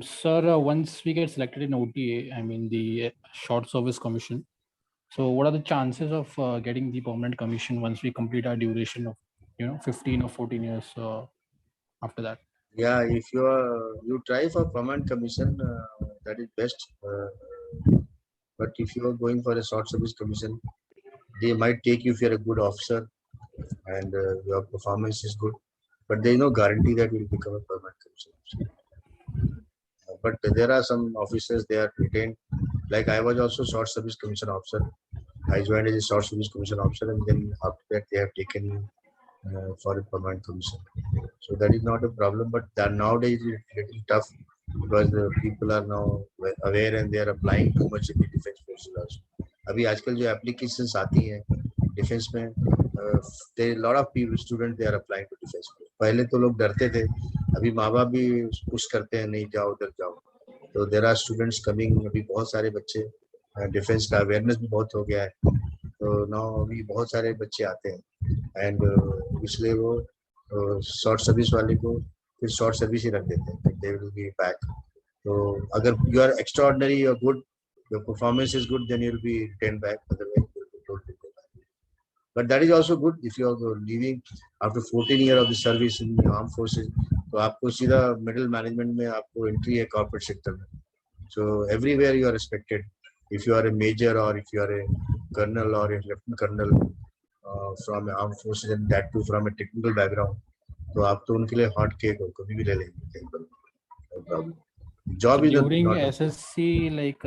Sir, once we get selected in OTA, I mean the Short Service Commission, so what are the chances of getting the permanent commission once we complete our duration of 15 or 14 years after that? Yeah, if you try for permanent commission, that is best. But if you are going for a short service commission, they might take you if you are a good officer and your performance is good. But there is no guarantee that you will become a permanent commission. But there are some officers, they are retained. Like I was also short service commission officer. I joined as a short service commission officer, and then after that they have taken me for a permanent commission. So that is not a problem. But that nowadays it's little tough because the people are now aware and they are applying too much in the defense forces also. अभी आजकल जो applications आती हैं defense में, there are a lot of people students they are applying to defense. पहले तो लोग डरते थे, अभी माँ बाप भी push करते हैं नहीं जाओ उधर जाओ. तो there are students coming, अभी बहुत सारे बच्चे डिफेंस का अवेयरनेस भी बहुत हो गया है, तो नाउ अभी बहुत सारे बच्चे आते हैं एंड इसलिए वो शॉर्ट सर्विस वाले को फिर शॉर्ट सर्विस ही रख देते हैं, दे विल बी बैक. तो अगर यू आर एक्स्ट्राऑर्डिनरी और good, your performance is good, then you will be return back, otherwise you will be told to go back. But that is also good if you are leaving after 14 year of the service in arm forces, तो आपको सीधा middle management में आपको entry है corporate sector में. So everywhere you are respected. If you are a major or if you are a colonel or a lieutenant colonel from armed forces and that too from a technical background, तो आप तो उनके लिए hot cake हो, कभी भी ले लेंगे. No problem. Job is during SSC, like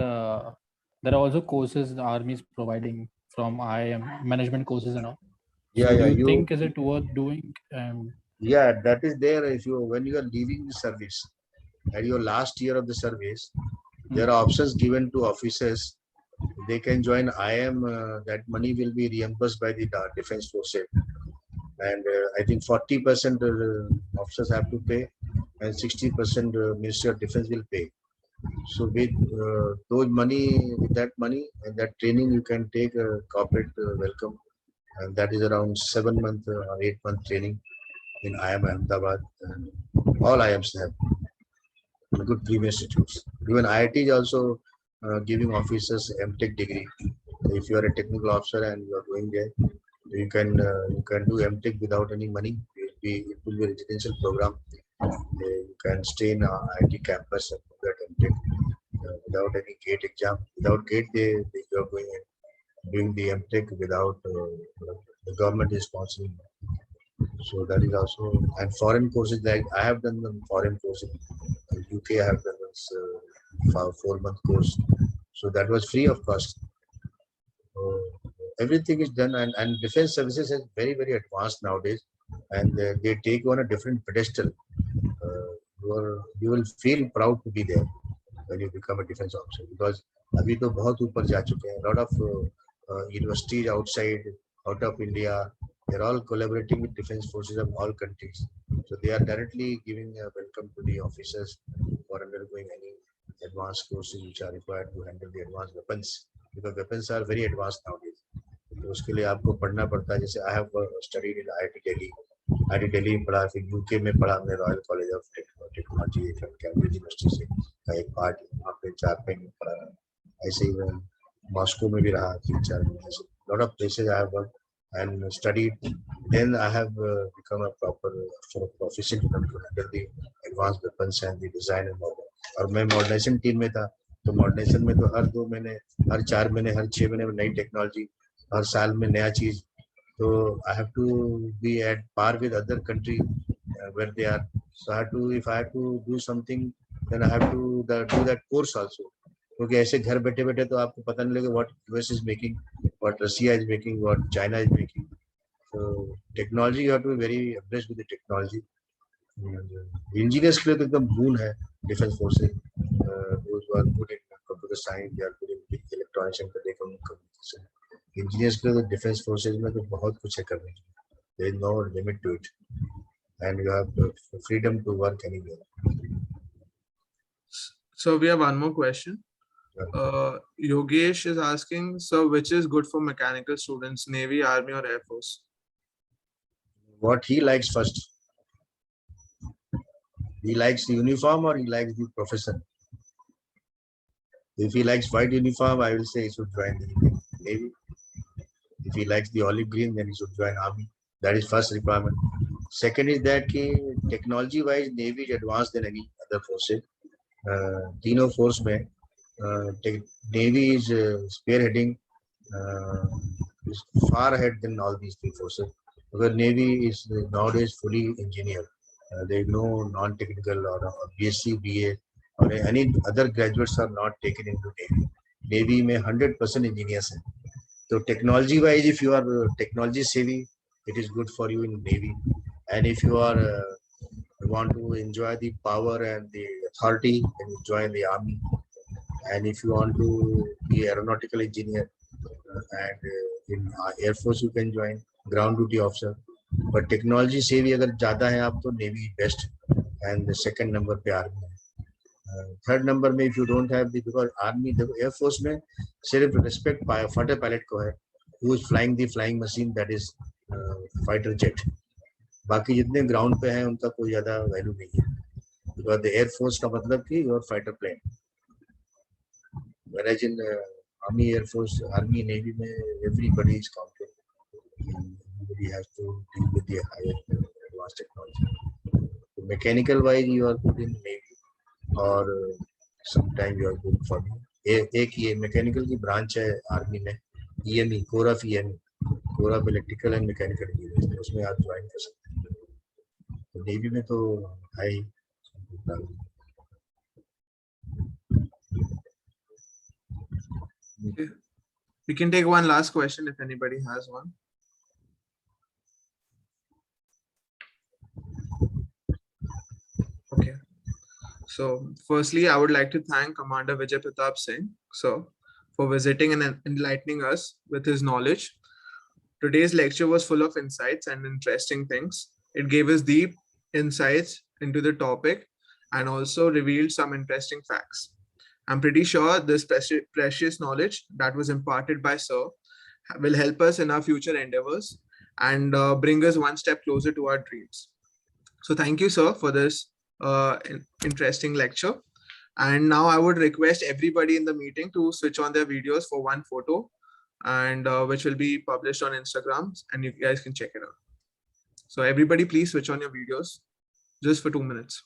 there are also courses the army is providing from IIM, management courses and all. Yeah, so yeah. Do you think is it worth doing? Yeah, that is there. If you when you are leaving the service, at your last year of the service, there are options given to officers. They can join IIM. That money will be reimbursed by the defense forces, and I think 40% officers have to pay, and 60% Ministry of Defense will pay. So with those money, with that money and that training, you can take a corporate welcome, and that is around 7-month or 8-month training in IIM Ahmedabad. And all IIMs have good premium institutes. Even IIT is also giving officers MTech degree. If you are a technical officer and you are going there, you can do MTech without any money. It will be a residential program. You can stay in IIT campus and do that MTech without any gate exam. Without gate, you are going and doing the MTech without the government is sponsoring. So that is also, and foreign courses, like I have done the foreign courses. In UK, I have done this 4-month course. So that was free of cost. Everything is done, and defense services is very, very advanced nowadays, and they take on a different pedestal. You will feel proud to be there when you become a defense officer, because अभी तो बहुत ऊपर जा चुके हैं. A lot of universities out of India, they're all collaborating with defense forces of all countries. So they are directly giving a welcome to the officers for undergoing any advanced courses which are required to handle the advanced weapons, because weapons are very advanced nowadays. तो उसके लिए आपको पढ़ना पड़ता है. जैसे I have studied in IIT Delhi. IIT Delhi में पढ़ा, फिर UK में पढ़ा मैं royal college of technology Cambridge university से का एक पार्ट, वहाँ पे 4 महीने पढ़ा. ऐसे ही मैं मॉस्को में भी रहा 3-4 महीने. Lot of places I have worked and studied. Then I have become a proper proficient to handle the advanced weapons and the design and all that. और मैं मॉडर्नाइजेशन टीम में था, तो मॉडर्नाइजेशन में तो हर 2 महीने, हर 4 महीने, हर 6 महीने में नई टेक्नोलॉजी, हर साल में नया चीज. तो I have to be at par with other country where they are. So if I have to do something, then I have to do that course also. क्योंकि ऐसे घर बैठे बैठे तो आपको पता नहीं लगेगा what US is making, what Russia is making, what China is making. So technology, you have to be very abreast with the technology. Engineers के लिए तो एकदम boon है defense forces. Those who are good in computer science, they are good in electronics and communication. Engineers के लिए तो defense forces में तो बहुत कुछ है करने के. There is no limit to it, and you have the freedom to work anywhere. So we have one more question. Yogesh is asking, so which is good for mechanical students, Navy, Army, or Air Force? What he likes first. He likes the uniform or he likes the profession. If he likes white uniform, I will say he should join the Navy. If he likes the olive green, then he should join Army. That is first requirement. Second is that technology wise, Navy is advanced than any other forces. तीनों force में Navy is spearheading, is far ahead than all these 3 forces. Because Navy is nowadays fully engineer. There is no non-technical or BSc, BA or any other graduates are not taken into Navy. Navy में 100% engineers हैं. So technology wise, if you are technology savvy, it is good for you in Navy. And if you are want to enjoy the power and the authority, then you join the army. And if you want to be aeronautical engineer and in Air Force, you can join ground duty officer. But technology से भी अगर ज़्यादा है आप तो Navy best, and the second number पे Army. Third number में if you don't have the, because Army देखो Air Force में सिर्फ respect fighter pilot को है, who is flying the flying machine, that is fighter jet. बाकी जितने ground पे हैं उनका कोई ज़्यादा value नहीं है, because the Air Force का मतलब कि your fighter plane. Whereas in Army, Air Force, Army, Navy में everybody is counted. Everybody has to deal with the higher advanced technology. So mechanical wise, you are good in Navy, or sometime you are good for एक ये mechanical की branch है Army में, EME, Corps of EME, Corps of Electrical and Mechanical Engineers, उसमें आप join कर सकते हैं. तो Navy में तो है. Okay. We can take one last question if anybody has one. Okay. So firstly, I would like to thank Commander Vijay Pratap Singh, sir, for visiting and enlightening us with his knowledge. Today's lecture was full of insights and interesting things. It gave us deep insights into the topic and also revealed some interesting facts. I'm pretty sure this precious knowledge that was imparted by Sir will help us in our future endeavors and bring us one step closer to our dreams. So thank you, sir, for this interesting lecture. And now I would request everybody in the meeting to switch on their videos for one photo, and which will be published on Instagram, and you guys can check it out. So everybody, please switch on your videos just for 2 minutes.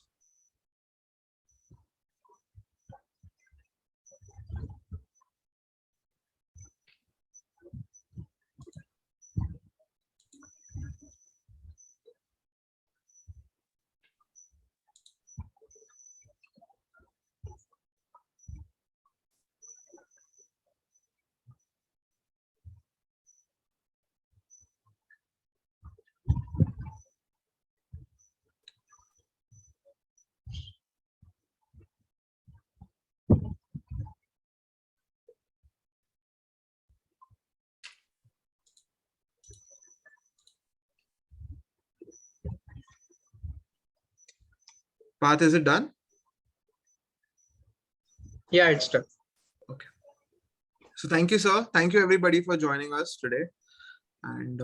Parth, is it done? Yeah, it's done. Okay. So thank you, sir. Thank you, everybody, for joining us today. And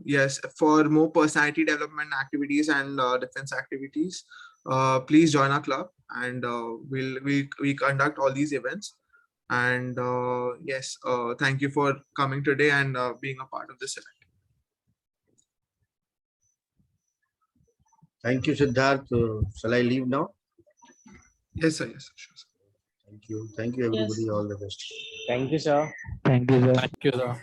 yes, for more personality development activities and defense activities, please join our club, and we conduct all these events. And yes, thank you for coming today and being a part of this event. Thank you, Siddharth. Shall I leave now? Yes, sir. Yes, sir. Sure, sir. Thank you. Thank you, everybody. Yes. All the best. Thank you, sir. Thank you, sir. Thank you, sir.